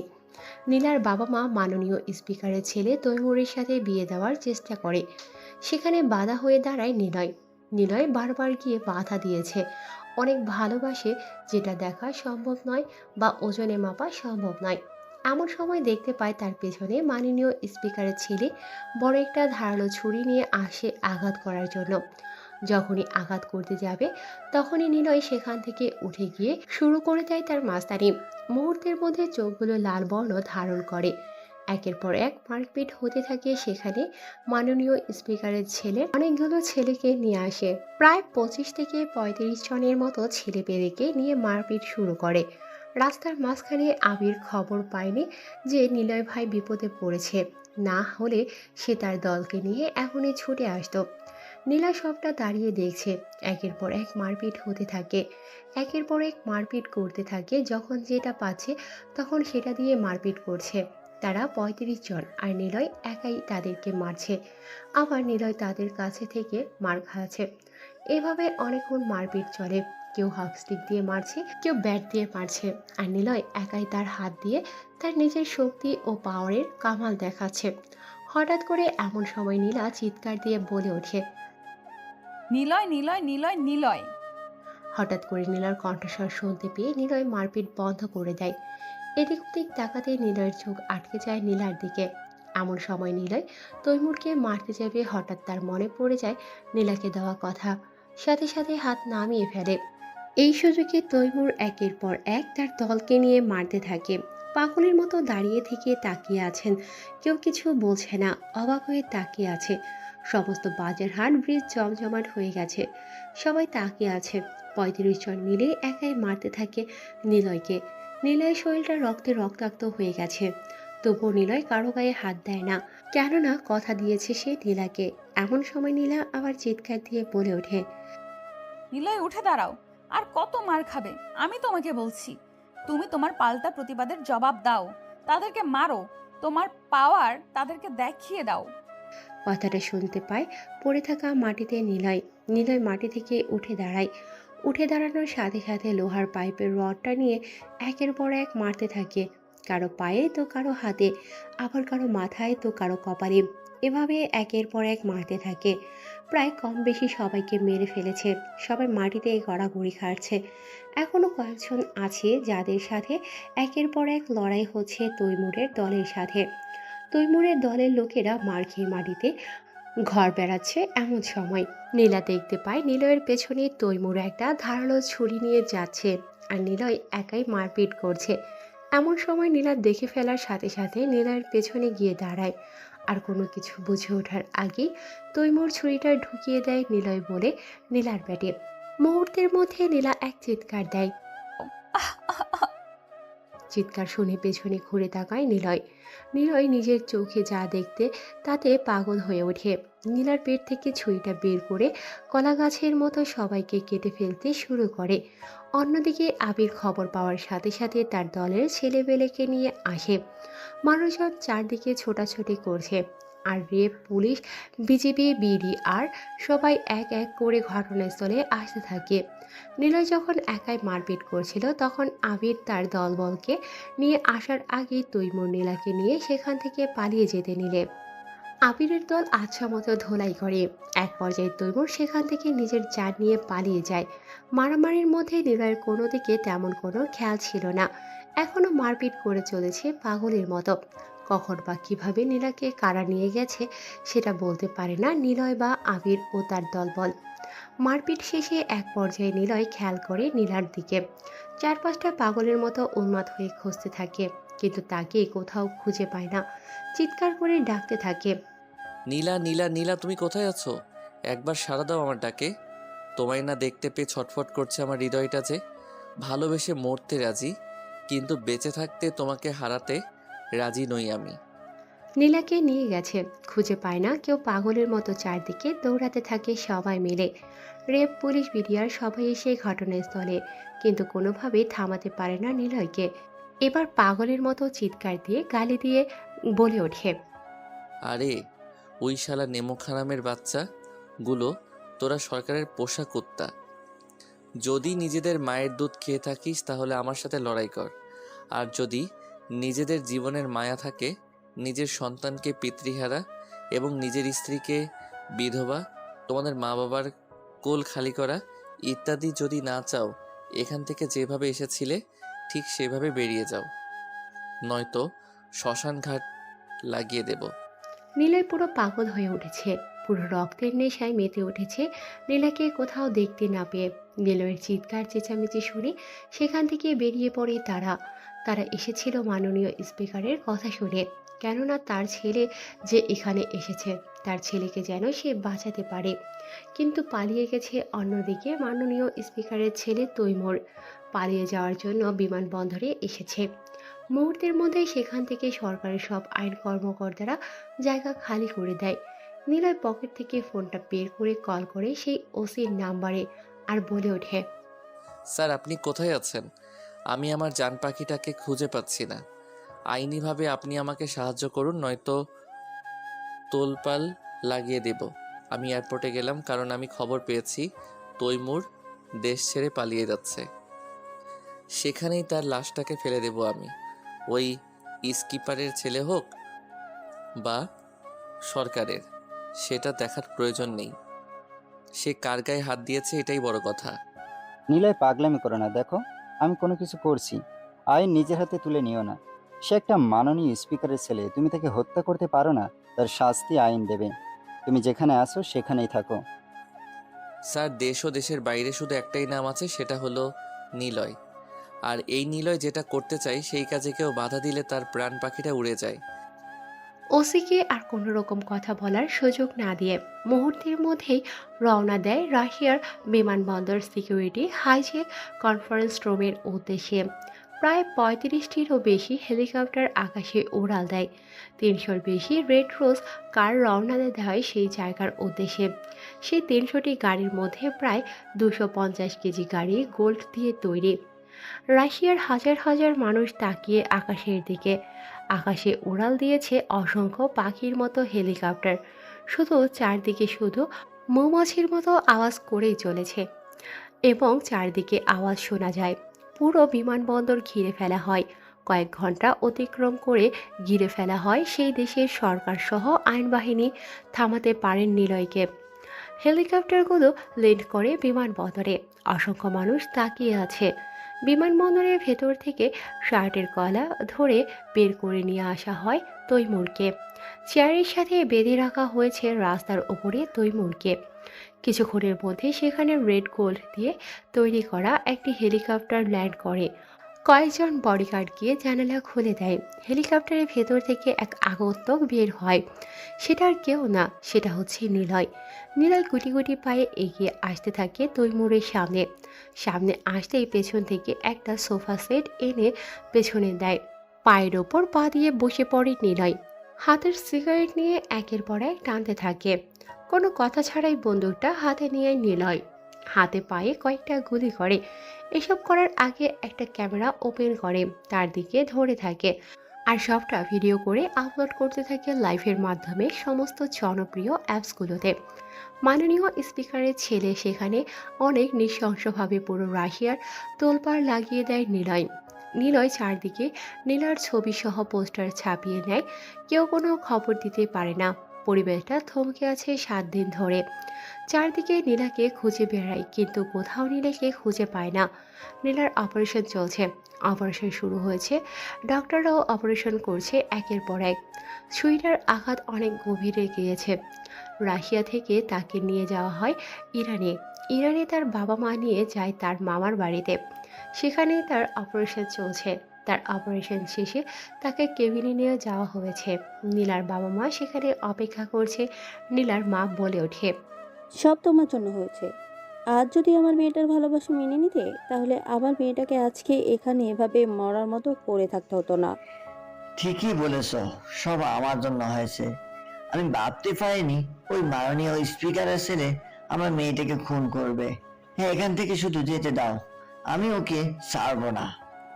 নীলার বাবা মা মাননীয় স্পিকারের ছেলে তৈমুরের সাথে বিয়ে দেওয়ার চেষ্টা করে। সেখানে বাধা হয়ে দাঁড়ায় নিলয়। নিলয় বারবার গিয়ে বাধা দিয়েছে। অনেক ভালোবাসে, যেটা দেখা সম্ভব নয় বা ওজনে মাপা সম্ভব নয়। এমন সময় দেখতে পায় তার পেছনে মাননীয় স্পিকারের ছেলে বড় একটা ধারালো ছুরি নিয়ে আসে আঘাত করার জন্য। যখনই আঘাত করতে যাবে তখনই নিলয় সেখান থেকে উঠে গিয়ে শুরু করে দেয় তার মাস্তানি। মুহূর্তের মধ্যে চোখগুলো লাল বর্ণ ধারণ করে। একের পর এক মারপিট হতে থাকে সেখানে। মাননীয় স্পিকারের ছেলে অনেকগুলো ছেলেকে নিয়ে আসে, প্রায় 25 থেকে 35 জনের মতো ছেলে পেলেকে নিয়ে মারপিট শুরু করে। রাস্তার মাঝখানে আবির খবর পায়নি যে নিলয় ভাই বিপদে পড়েছে, না হলে সে তার দলকে নিয়ে এখনই ছুটে আসতো। নীলা সবটা দাঁড়িয়ে দেখছে। একের পর এক মারপিট হতে থাকে, একের পর এক মারপিট করতে থাকে। যখন যেটা পাচ্ছে তখন সেটা দিয়ে মারপিট করছে। তারা 35 জন, আর নিলয় একাই তাদেরকে মারছে। আবার নিলয় তাদের কাছে থেকে মার খাচ্ছে। এভাবে অনেকক্ষণ মারপিট চলে। কেউ হকস্টিক দিয়ে মারছে, কেউ ব্যাট দিয়ে মারছে, আর নিলয় একাই তার হাত দিয়ে তার নিজের শক্তি ও পাওয়ারের কামাল দেখাচ্ছে। হঠাৎ করে এমন সময় নীলা চিৎকার দিয়ে বলে ওঠে। নিলয়, নিলয়, নিলয়, নিলয়! হঠাৎ করে নীলার কণ্ঠস্বর শুনতে পেয়ে নিলয় মারপিট বন্ধ করে দেয়। এদিক ওদিক তাকাতে নিলয়ের চোখ আটকে যায় নীলার দিকে। এমন সময় নিলয় তৈমুরকে মারতে যাবে, হঠাৎ তার মনে পড়ে যায় নীলাকে দেওয়া কথা। সাথে সাথে হাত নামিয়ে ফেলে। এই সুযোগে তৈমুর একের পর এক তার দলকে নিয়ে মারতে থাকে। পাগলের মতো দাঁড়িয়ে থেকে তাকিয়ে আছেন, কেউ কিছু বলছে না, অবাক হয়ে তাকিয়ে আছে। সমস্ত বাজার হাট ব্রিজ জমজমাট হয়ে গেছে, সবাই তাকিয়ে আছে। 35 জন মিলে একাই মারতে থাকে নিলয়কে। নিলয়ের শরীরটা রক্তে রক্তাক্ত হয়ে গেছে, তবুও নিলয় কারো গায়ে হাত দেয় না, কেননা কথা দিয়েছে সে নীলাকে। এমন সময় নীলা আবার চিৎকার দিয়ে বলে ওঠে। নিলয়, উঠে দাঁড়াও! আর কত মার খাবে? আমি তোমাকে বলছি, তুমি তোমার পাল্টা প্রতিবাদের জবাব দাও, তাদেরকে মারো, তোমার পাওয়ার তাদেরকে দেখিয়ে দাও। কথাটা শুনতে পায় পড়ে থাকা মাটিতে নিলয়। নিলয় মাটি থেকে উঠে দাঁড়ায়। উঠে দাঁড়ানোর সাথে সাথে লোহার পাইপের রডটা নিয়ে একের পর এক মারতে থাকে, কারো পায়ে তো কারো হাতে, আবার কারো মাথায় তো কারো কপালে। এভাবে একের পর এক মারতে থাকে। প্রায় কম বেশি সবাইকে মেরে ফেলেছে, সবাই মাটিতে গড়াগড়ি খাচ্ছে। এখনো কয়েকজন আছে যাদের সাথে একের পর এক লড়াই হচ্ছে তৈমুরের দলের সাথে। তৈমুরের দলের লোকেরা মার খেয়ে মাটিতে ঘর বেড়াচ্ছে। এমন সময় নীলা দেখতে পায় নিলয়ের পেছনে তৈমুর একটা ধারালো ছুরি নিয়ে যাচ্ছে, আর নিলয় একাই মারপিট করছে। এমন সময় নীলা দেখে ফেলার সাথে সাথে নিলয়ের পেছনে গিয়ে দাঁড়ায়। আর কোনো কিছু বুঝে ওঠার আগেই তৈমুর ছুরিটা ঢুকিয়ে দেয় নিলয় বলে নীলার পেটে। মুহূর্তের মধ্যে নীলা এক চিৎকার দেয়। চিৎকার শুনে পেছনে ঘুরে তাকায় নিলয়। নিলয় নিজের চোখে যা দেখতে তাতে পাগল হয়ে ওঠে। নীলার পেট থেকে ছুরিটা বের করে কলা গাছের মতো সবাইকে কেটে ফেলতে শুরু করে। অন্যদিকে আবির খবর পাওয়ার সাথে সাথে তার দলের ছেলেবেলেকে নিয়ে আসে। মানুষজন চারদিকে ছোটাছুটি করছে, আর রেপ পুলিশ, বিজিবি, বিডিআর সবাই এক এক করে ঘটনাস্থলে আসতে থাকে। নিলয় যখন একাই মারপিট করছিল তখন আবির তার দলবলকে নিয়ে আসার আগেই তৈমুর নীলাকে নিয়ে সেখান থেকে পালিয়ে যেতে নিলে আবিরের দল আচ্ছা মতো ধোলাই করে। এক পর্যায়ে তৈমুর সেখান থেকে নিজের জান নিয়ে পালিয়ে যায়। মারামারির মধ্যে নিলয়ের কোনো দিকে তেমন কোনো খেয়াল ছিল না, এখনো মারপিট করে চলেছে পাগলের মতো। কখন বা কিভাবে নীলাকে কারা নিয়ে গেছে সেটা বলতে পারে না নিলয় বা আবির ও তার দলবল। মারপিট শেষে এক পর্যায়ে নিলয় খেয়াল করে নীলার দিকে। চারপাশটা পাগলের মতো উন্মাদ হয়ে খুঁজতে থাকে, কিন্তু তাকে কোথাও খুঁজে পায় না। চিৎকার করে ডাকতে থাকে। নীলা, নীলা, নীলা, তুমি কোথায় আছো? একবার সাড়া দাও আমার ডাকে। তোমায় না দেখতে পেয়ে ছটফট করছে আমার হৃদয়টা যে। ভালোবেসে মরতে রাজি, কিন্তু বেঁচে থাকতে তোমাকে হারাতে রাজি নই আমি। নীলাকে নিয়ে গেছে, খুঁজে পায় না কেউ। পাগলের মতো চারদিকে দৌড়াতে থাকে সবাই মিলে। রেপ পুলিশ, বিডিআর সবাই এসে ঘটনাস্থলে, কিন্তু কোনোভাবেই থামাতে পারে না নিলয়কে। এবার পাগলের মতো চিৎকার দিয়ে গালি দিয়ে বলে ওঠে। আরে ওই শালা নেমো খারামের বাচ্চা গুলো, তোরা সরকারের পোষা কুত্তা। যদি নিজেদের মায়ের দুধ খেয়ে থাকিস তাহলে আমার সাথে লড়াই কর, আর যদি নিজেদের জীবনের মায়া থাকে, নিজের সন্তানকে পিতৃহারা এবং নিজের স্ত্রীকে বিধবা, তোমাদের মা বাবার কোল খালি করা ইত্যাদি যদি না চাও, এখান থেকে যেভাবে এসেছিলে ঠিক সেভাবে বেরিয়ে যাও, নয়তো শ্মশান ঘাট লাগিয়ে দেব। নিলয় পুরো পাগল হয়ে উঠেছে, পুরো রক্তের নেশায় মেতে উঠেছে। নীলাকে কোথাও দেখতে না পেয়ে নিলয়ের চিৎকার চেঁচামেচি শুনে সেখান থেকে বেরিয়ে পড়ে তারা। তারা এসেছিল মাননীয় স্পিকারের কথা শুনে, কেননা তার ছেলে যে এখানে এসেছে তার ছেলেকে যেন সে বাঁচাতে পারে। কিন্তু পালিয়ে গেছে অন্যদিকে মাননীয় স্পিকারের ছেলে তৈমুর, পালিয়ে যাওয়ার জন্য বিমানবন্দরে এসেছে। মুহূর্তের মধ্যেই সেখান থেকে সরকারের সব আইন কর্মকর্তারা জায়গা খালি করে দেয়। নিলয় পকেট থেকে ফোনটা বের করে কল করে সেই ওসির নাম্বারে আর বলে ওঠে, স্যার আপনি কোথায় আছেন? আমি আমার জান পাখিটাকে খুঁজে পাচ্ছি না। আইনিভাবে আপনি আমাকে সাহায্য করুন, নয়তো তোলপাল লাগিয়ে দেব। আমি এয়ারপোর্টে গেলাম কারণ আমি খবর পেয়েছি তৈমুর দেশ ছেড়ে পালিয়ে যাচ্ছে। সেখানেই তার লাশটাকে ফেলে দেব আমি। ওই স্কিপারের ছেলে হোক বা সরকারের, সেটা দেখার প্রয়োজন নেই। সে কার গায়ে হাত দিয়েছে এটাই বড় কথা। নিলয়, পাগলামি করো না। দেখো, আমি কোনো কিছু করছি, আইন নিজের হাতে তুলে নিও না। সে একটা মাননীয় স্পিকারের ছেলে, তুমি তাকে হত্যা করতে পারো না। তার শাস্তি আইন দেবে। তুমি যেখানে আসো সেখানেই থাকো। স্যার দেশ ও দেশের বাইরে শুধু একটাই নাম আছে, সেটা হলো নিলয়। আর এই নিলয় যেটা করতে চাই সেই কাজে কেউ বাধা দিলে তার প্রাণ পাখিটা উড়ে যায়। ওসিকে আর কোনো রকম কথা বলার সুযোগ না দিয়ে মুহূর্তের মধ্যেই রওনা দেয় রাশিয়ার বিমানবন্দর সিকিউরিটি হাইজেক কনফারেন্স রুমের উদ্দেশ্যে। প্রায় ৩৫টিরও বেশি হেলিকপ্টার আকাশে উড়াল দেয়। ৩০০-র বেশি রেড রোজ কার রওনা দেওয়া হয় সেই জায়গার উদ্দেশ্যে। সেই ৩০০টি গাড়ির মধ্যে প্রায় ২৫০ কেজি গাড়ি গোল্ড দিয়ে তৈরি। রাশিয়ার হাজার হাজার মানুষ তাকিয়ে আকাশের দিকে। আকাশে উড়াল দিয়েছে অসংখ্য পাখির মতো হেলিকপ্টার, শুধু চারদিকে শুধু মৌমাছির মতো আওয়াজ করেই চলেছে এবং চারদিকে আওয়াজ শোনা যায়। পুরো বিমানবন্দর ঘিরে ফেলা হয়। কয়েক ঘন্টা অতিক্রম করে ঘিরে ফেলা হয় সেই দেশের সরকার সহ আইনবাহিনী থামাতে পারেন নিলয়কে। হেলিকপ্টারগুলো ল্যান্ড করে বিমানবন্দরে। অসংখ্য মানুষ তাকিয়ে আছে। বিমানবন্দরের ভেতর থেকে শার্টের গলা ধরে বের করে নিয়ে আসা হয় তৈমুরকে। চেয়ারের সাথে বেঁধে রাখা হয়েছে রাস্তার ওপরে তৈমুরকে। কিছুক্ষণের মধ্যে সেখানে রেড গোল্ড দিয়ে তৈরি করা একটি হেলিকপ্টার ল্যান্ড করে। কয়েকজন বডিগার্ড গিয়ে জানালা খুলে দেয়। হেলিকপ্টারের ভেতর থেকে এক আগন্তুক বের হয়। সেটা আর কেউ না, সেটা হচ্ছে নিলয়। নিলয় গুটি গুটি পায়ে এগিয়ে আসতে থাকে তৈমুরের সামনে। সামনে আসতেই পেছন থেকে একটা সোফা সেট এনে পেছনে দেয়। পায়ের ওপর পা দিয়ে বসে পড়ে নিলয়। হাতের সিগারেট নিয়ে একের পর এক টানতে থাকে। কোনো কথা ছাড়াই বন্দুকটা হাতে নিয়ে নিলয় হাতে পায়ে কয়েকটা গুলি করে। এসব করার আগে একটা ক্যামেরা ওপেন করে তার দিকে ধরে থাকে আর সবটা ভিডিও করে আপলোড করতে থাকে লাইভের মাধ্যমে সমস্ত জনপ্রিয় অ্যাপসগুলোতে। মাননীয় স্পিকারের ছেলে সেখানে অনেক নৃশংসভাবে পুরো রাশিয়ার তোলপাড় লাগিয়ে দেয় নিলয়। নিলয় চারদিকে নীলার ছবি সহ পোস্টার ছাপিয়ে নেয়। কেউ কোনো খবর দিতে পারে না। পরিবেশটা থমকে আছে 7 দিন ধরে। চারদিকে নীলাকে খুঁজে বেড়ায়, কিন্তু কোথাও নীলাকে খুঁজে পায় না। নীলার অপারেশন চলছে। অপারেশন শুরু হয়েছে। ডক্টররাও অপারেশন করছে একের পর এক। সুইটার আঘাত অনেক গভীরে গিয়েছে। রাশিয়া থেকে তাকে নিয়ে যাওয়া হয় ইরানে। ইরানে তার বাবা মা নিয়ে যায় তার মামার বাড়িতে। সেখানেই তার অপারেশন চলছে। তার অপারেশন শেষে তাকে কেবিনে নিয়ে যাওয়া হয়েছে। নীলার বাবা মা সেখানে অপেক্ষা করছে। নীলার মা বলে ওঠে, সব তোমার জন্য হয়েছে। আজ যদি আমার মেয়েটার ভালোবাসা মেনে নিতে, তাহলে আমার মেয়েটাকে আজকে এখানে এভাবে মরার মতো পড়ে থাকতে হতো না। ঠিকই বলেছ, সব আমার জন্য হয়েছে। আমি ভাবতে পারিনি ওই মাননীয় স্পিকারের ছেলে আমার মেয়েটাকে খুন করবে। হ্যাঁ, এখান থেকে শুধু যেতে দাও, আমি ওকে ছাড়বো না।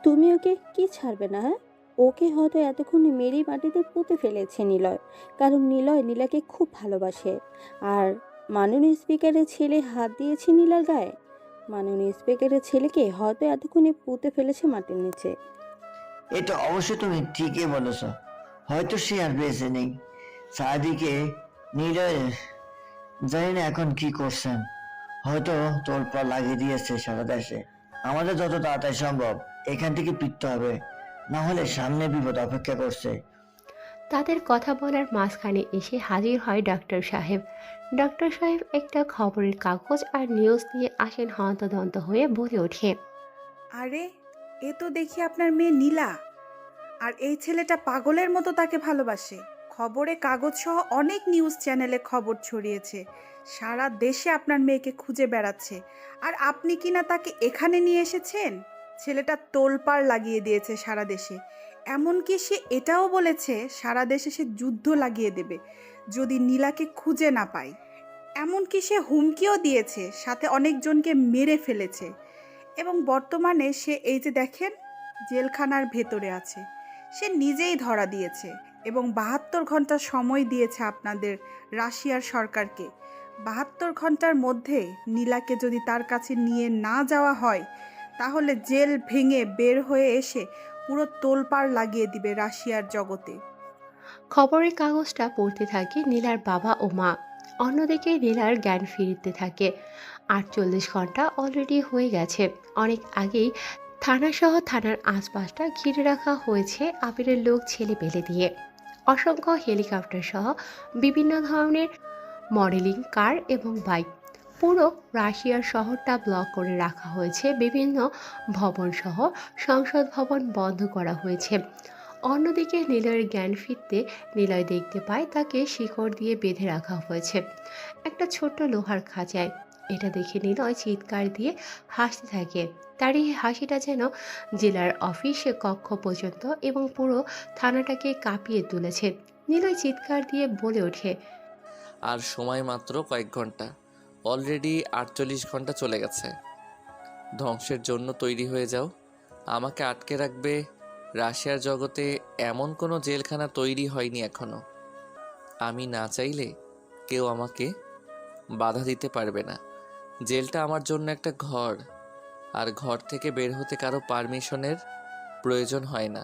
তুমি ওকে কি ছাড়বে না? হ্যাঁ, ওকে হয়তো এতক্ষণে মেরি মাটিতে পুঁতে ফেলেছে নিলয়, কারণ নিলয় নীলাকে খুব ভালোবাসে। আর মাননীয় স্পিকারের ছেলে হাত দিয়েছে নীলার গায়ে। মাননীয় স্পিকারের ছেলেকে হয়তো এতক্ষণে পুঁতে ফেলেছে মাটির নিচে। এটা অবশ্যই তুমি ঠিকই বলেছ, হয়তো সে আর বেঁচে নেই। চারিদিকে নিলয় জানি না এখন কি করছেন, হয়তো তোলপাড় লাগিয়ে দিয়েছে সারা দেশে। আমাদের যত তাড়াতাড়ি সম্ভব এখান থেকে ফিরতে হবে, না হলে সামনে বিপদ অপেক্ষা করছে। তাদের কথা বলার মাঝখানে এসে হাজির হয় ডক্টর সাহেব। ডক্টর সাহেব একটা খবরের কাগজ আর নিউজ নিয়ে আসেন। হন্তদন্ত হয়ে বলে ওঠে, আরে এ তো দেখি আপনার মেয়ে নীলা। আর এই ছেলেটা পাগলের মতো তাকে ভালোবাসে। খবরে কাগজ সহ অনেক নিউজ চ্যানেলে খবর ছড়িয়েছে, সারা দেশে আপনার মেয়েকে খুঁজে বেড়াচ্ছে। আর আপনি কিনা তাকে এখানে নিয়ে এসেছেন। ছেলেটা তোলপাড় লাগিয়ে দিয়েছে সারা দেশে। এমনকি সে এটাও বলেছে সারা দেশে সে যুদ্ধ লাগিয়ে দেবে যদি নীলাকে খুঁজে না পায়। এমনকি সে হুমকিও দিয়েছে, সাথে অনেকজনকে মেরে ফেলেছে। এবং বর্তমানে সে এই যে দেখেন জেলখানার ভেতরে আছে। সে নিজেই ধরা দিয়েছে এবং ৭২ ঘন্টা সময় দিয়েছে আপনাদের রাশিয়ার সরকারকে। ৭২ ঘন্টার মধ্যে নীলাকে যদি তার কাছে নিয়ে না যাওয়া হয় তাহলে জেল ভেঙে বের হয়ে এসে পুরো তোলপাড় লাগিয়ে দিবে রাশিয়ার জগতে। খবরের কাগজটা পড়তে থাকে নীলার বাবা ও মা। অন্যদিকে নীলার জ্ঞান ফিরতে থাকে। ৪৮ ঘন্টা অলরেডি হয়ে গেছে। অনেক আগেই থানাসহ থানার আশপাশটা ঘিরে রাখা হয়েছে আবিরের লোক ছেলে পেলে দিয়ে। অসংখ্য হেলিকপ্টার সহ বিভিন্ন ধরনের মডেলিং কার এবং বাইক। পুরো রাশিয়ার শহরটা ব্লক করে রাখা হয়েছে। বিভিন্ন ভবন সহ সংসদ ভবন বন্ধ করা হয়েছে। অন্যদিকে নিলয়ের জ্ঞান ফিরতে নিলয় দেখতে পায় তাকে শিকড় দিয়ে বেঁধে রাখা হয়েছে একটা ছোট্ট লোহার খাঁচায়। এটা দেখে নিলয় চিৎকার দিয়ে হাসতে থাকে। তার এই হাসিটা যেন জেলার অফিস কক্ষ পর্যন্ত এবং পুরো থানাটাকে কাঁপিয়ে তুলেছে। নিলয় চিৎকার দিয়ে বলে ওঠে, আর সময় মাত্র কয়েক ঘন্টা, অলরেডি 48 ঘন্টা চলে গেছে। ধ্বংসের জন্য তৈরি হয়ে যাও। আমাকে আটকে রাখবে। রাশিয়ার জগতে এমন কোনো জেলখানা তৈরি হয়নি এখনো। আমি না চাইলে কেউ আমাকে বাধা দিতে পারবে না। জেলটা আমার জন্য একটা ঘর, আর ঘর থেকে বের হতে কারো পারমিশনের প্রয়োজন হয় না।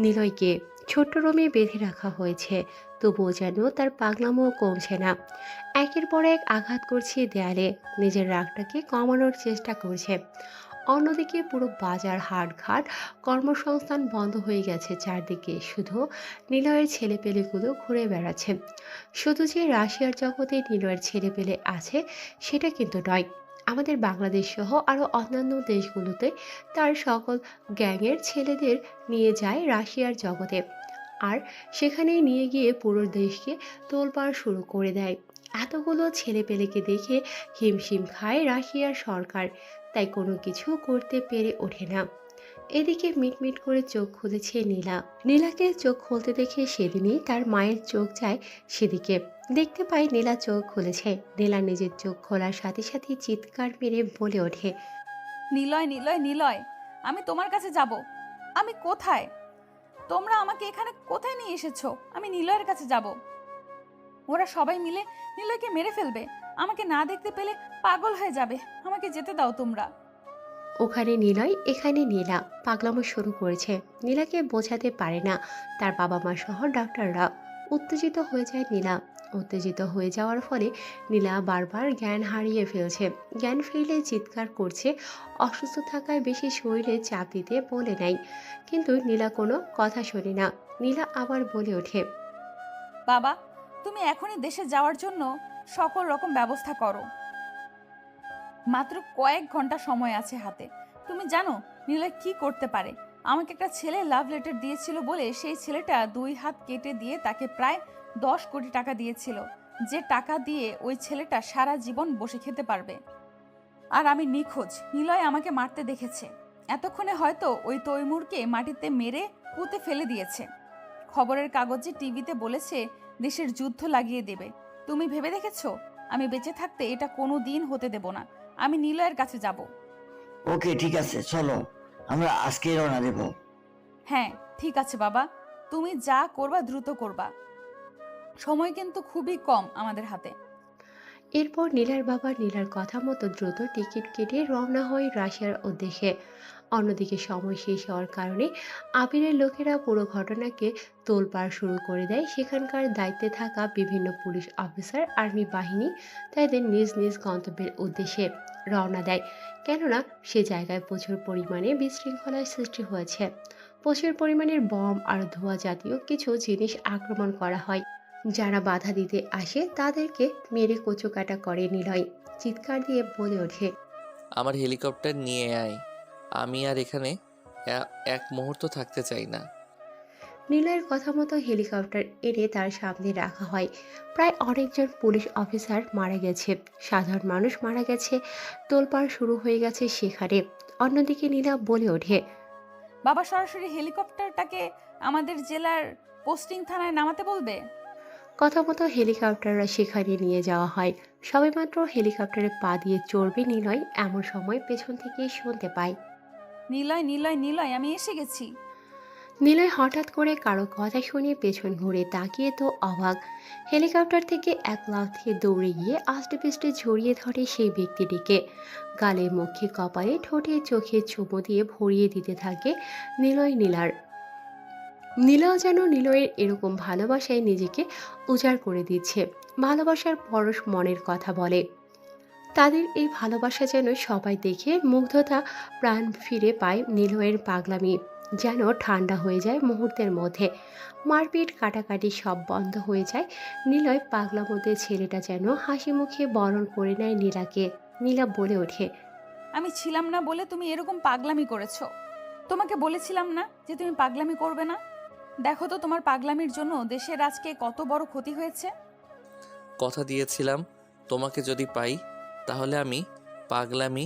নিলয়কে ছোট্ট রুমে বেঁধে রাখা হয়েছে, তবুও যেন তার পাগলামো কমছে না। একের পর এক আঘাত করছে দেয়ালে, নিজের রাগটাকে কমানোর চেষ্টা করছে। অন্যদিকে পুরো বাজার হাটঘাট কর্মসংস্থান বন্ধ হয়ে গেছে চারদিকে। শুধু নিলয়ের ছেলেপেলেগুলো ঘুরে বেড়াচ্ছে। শুধু যে রাশিয়ার জগতে নিলয়ের ছেলেপেলে আছে সেটা কিন্তু নয়, আমাদের বাংলাদেশ সহ আরও অন্যান্য দেশগুলোতে তার সকল গ্যাংয়ের ছেলেদের নিয়ে যায় রাশিয়ার জগতে। আর সেখানে নিয়ে গিয়ে পুরো দেশকে তোলপাড় শুরু করে দেয়। এতগুলো ছেলেপেলেকে দেখে হিমশিম খায় রাশিয়ার সরকার, তাই কোনো কিছু করতে পেরে ওঠে না। এদিকে মিটমিট করে চোখ খুলেছে নীলা। নীলাকে চোখ খুলতে দেখে সেদিনই তার মায়ের চোখ যায় সেদিকে। দেখতে পায় নীলা চোখ খুলেছে। নীলা নিজের চোখ খোলার সাথে সাথে চিৎকার মেরে বলে ওঠে, নিলয়, নিলয়, নিলয়, আমি তোমার কাছে যাব। আমি কোথায়? তোমরা আমাকে এখানে কোথায় নিয়ে এসেছো? আমি নিলয়ের কাছে যাব। ওরা সবাই মিলে নিলয়কে মেরে ফেলবে। আমাকে না দেখতে পেলে পাগল হয়ে যাবে। আমাকে যেতে দাও তোমরা। ওখানে নিলয়, এখানে নীলা পাগলামো শুরু করেছে। নীলাকে বোঝাতে পারে না। তার বাবা মা সহ ডাক্তাররা। উত্তেজিত হয়ে যায় নীলা। উত্তেজিত হয়ে যাওয়ার ফলে নীলা বারবার জ্ঞান হারিয়ে ফেলছে। জ্ঞান ফিরলে চিৎকার করছে। অসুস্থ থাকায় বেশি শরীরে চাপ দিতে বলে নাই, কিন্তু নীলা কোনো কথা শোনে না। নীলা আবার বলে ওঠে, বাবা, তুমি এখনই দেশে যাওয়ার জন্য সকল রকম ব্যবস্থা করো। মাত্র কয়েক ঘন্টা সময় আছে হাতে। তুমি জানো নিলয় কি করতে পারে? আমাকে একটা ছেলে লাভ লেটার দিয়েছিল বলে সেই ছেলেটা 2 হাত কেটে দিয়ে তাকে প্রায় 10 কোটি টাকা দিয়েছিল, যে টাকা দিয়ে ওই ছেলেটা সারা জীবন বসে খেতে পারবে। আর আমি নিখোঁজ। নিলয় আমাকে মারতে দেখেছে। এতক্ষণে হয়তো ওই তৈমুরকে মাটিতে মেরে পুঁতে ফেলে দিয়েছে। খবরের কাগজে, টিভিতে বলেছে দেশের যুদ্ধ লাগিয়ে দেবে। তুমি ভেবে দেখেছো? আমি বেঁচে থাকতে এটা কোনো দিন হতে দেব না। আমি নিলয়ের কাছে যাব। ওকে, ঠিক আছে, চলো আমরা আজকেই রওনা দেব। হ্যাঁ, ঠিক আছে বাবা, তুমি যা করবা দ্রুত করবা। সময় কিন্তু খুবই কম আমাদের হাতে। এরপর নীলার বাবা নীলার কথা মতো দ্রুত টিকিট কেটে রওনা হয় রাশিয়ার উদ্দেশ্যে। অন্যদিকে সময় শেষ হওয়ার কারণে আবিরের লোকেরা পুরো ঘটনাকে তোলপাড় শুরু করে দেয়। সেখানকার দায়িত্বে থাকা বিভিন্ন পুলিশ অফিসার, আর্মি বাহিনী তাদের নিজ নিজ গন্তব্যের উদ্দেশ্যে রওনা দেয়। কেননা সে জায়গায় প্রচুর পরিমাণে বিশৃঙ্খলার সৃষ্টি হয়েছে। প্রচুর পরিমাণের বম আর ধোঁয়া জাতীয় কিছু জিনিস আক্রমণ করা হয়। যারা বাধা দিতে আসে তাদেরকে মেরে কচুকাটা করে নিলয়। চিৎকার দিয়ে বলে ওঠে, আমার হেলিকপ্টার নিয়ে আয়। আমি আর এখানে এক মুহূর্ত থাকতে চাই না। নিলয়ের কথা মতো হেলিকপ্টার এনে তার সামনে রাখা হয়। প্রায় অনেকজন পুলিশ অফিসার মারা গেছে, সাধারণ মানুষ মারা গেছে, তোলপাড় শুরু হয়ে গেছে সেখানে। অন্যদিকে নীলা বলে ওঠে, বাবা সরাসরি হেলিকপ্টারটাকে আমাদের জেলার পোস্টিং থানায় নামাতে বলবে। কথা মতো হেলিকপ্টাররা সেখানে নিয়ে যাওয়া হয়। সবেমাত্র হেলিকপ্টারে পা দিয়ে চড়বে নিলয়, এমন সময় পেছন থেকে শুনতে পায়, নিলয় নিলয় নিলয়, আমি এসে গেছি। নিলয় হঠাৎ করে কারো কথা শুনে পেছন ঘুরে তাকিয়ে তো অবাক। হেলিকপ্টার থেকে এক লাফে দৌড়ে গিয়ে আষ্টেপৃষ্টে জড়িয়ে ধরে সেই ব্যক্তিটিকে। গালে মুখে কপালে ঠোঁটে চোখে চুমো দিয়ে ভরিয়ে দিতে থাকে নিলয় নীলার। নীলাও যেন নিলয়ের এরকম ভালোবাসায় নিজেকে উজাড় করে দিচ্ছে। ভালোবাসার পরশ মনের কথা বলে। তাদের এই ভালোবাসা যেন সবাই দেখে মুগ্ধতা প্রাণ ফিরে পায়। নিলয়ের পাগলামি যেন ঠান্ডা হয়ে যায় মুহূর্তের মধ্যে। মারপিট কাটাকাটি সব বন্ধ হয়ে যায়। নিলয় পাগলা মধ্যে ছেলেটা যেন হাসি মুখে বরণ করে নেয় নীলাকে। নীলা বলে ওঠে, আমি ছিলাম না বলে তুমি এরকম পাগলামি করেছো। তোমাকে বলেছিলাম না যে তুমি পাগলামি করবে না? দেখো তো তোমার পাগলামির জন্য দেশের আজকে কত বড় ক্ষতি হয়েছে। কথা দিয়েছিলাম তোমাকে যদি পাই তাহলে আমি পাগলামি,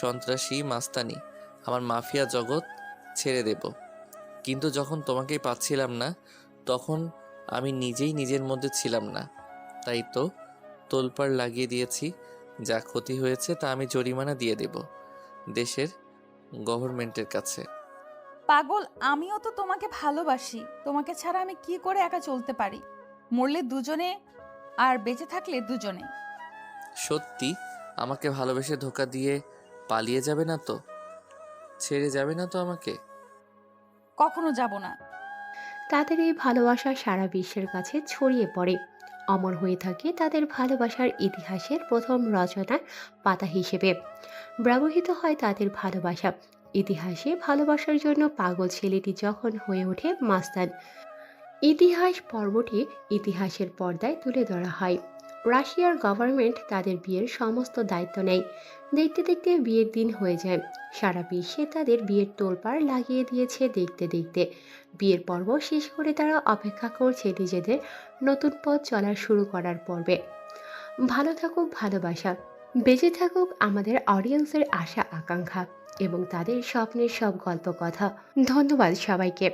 সন্ত্রাসী, মাস্তানি, আমার মাফিয়া জগৎ ছেড়ে দেব। কিন্তু যখন তোমাকেই পাচ্ছিলাম না তখন আমি নিজেই নিজের মধ্যে ছিলাম না। তাই তো তোলপাড় লাগিয়ে দিয়েছি। যা ক্ষতি হয়েছে তা আমি জরিমানা দিয়ে দেব দেশের গভর্নমেন্টের কাছে। পাগল, আমিও তো তোমাকে ভালোবাসি। তোমাকে ছাড়া আমি কি করে একা চলতে পারি? মরলে দুজনে আর বেঁচে থাকলে দুজনে। সত্যি আমাকে ভালোবেসে ধোকা দিয়ে পালিয়ে যাবে না তো? ছেড়ে যাবে না তো আমাকে? কখনো যাব না। তাদের এই ভালোবাসা সারা বিশ্বের কাছে ছড়িয়ে পড়ে। অমর হয়ে থাকে তাদের ভালোবাসার ইতিহাসের প্রথম রচনার পাতা হিসেবে। ব্যবহৃত হয় তাদের ভালোবাসা। ইতিহাসে ভালোবাসার জন্য পাগল ছেলেটি যখন হয়ে ওঠে মাস্তান। ইতিহাস পর্বটি ইতিহাসের পর্দায় তুলে ধরা হয়। রাশিয়ার গভর্নমেন্ট তাদের বিয়ের সমস্ত দায়িত্ব নেয়। দেখতে দেখতে বিয়ের দিন হয়ে যায়। সারা বিশ্বে তাদের বিয়ের তোলপাড় লাগিয়ে দিয়েছে। দেখতে দেখতে বিয়ের পর্ব শেষ করে তারা অপেক্ষা করছে নিজেদের নতুন পথ চলা শুরু করার পর্বে। ভালো থাকুক ভালোবাসা, বেঁচে থাকুক আমাদের অডিয়েন্সের আশা আকাঙ্ক্ষা এবং তাদের স্বপ্নের সব গল্প কথা। ধন্যবাদ সবাইকে।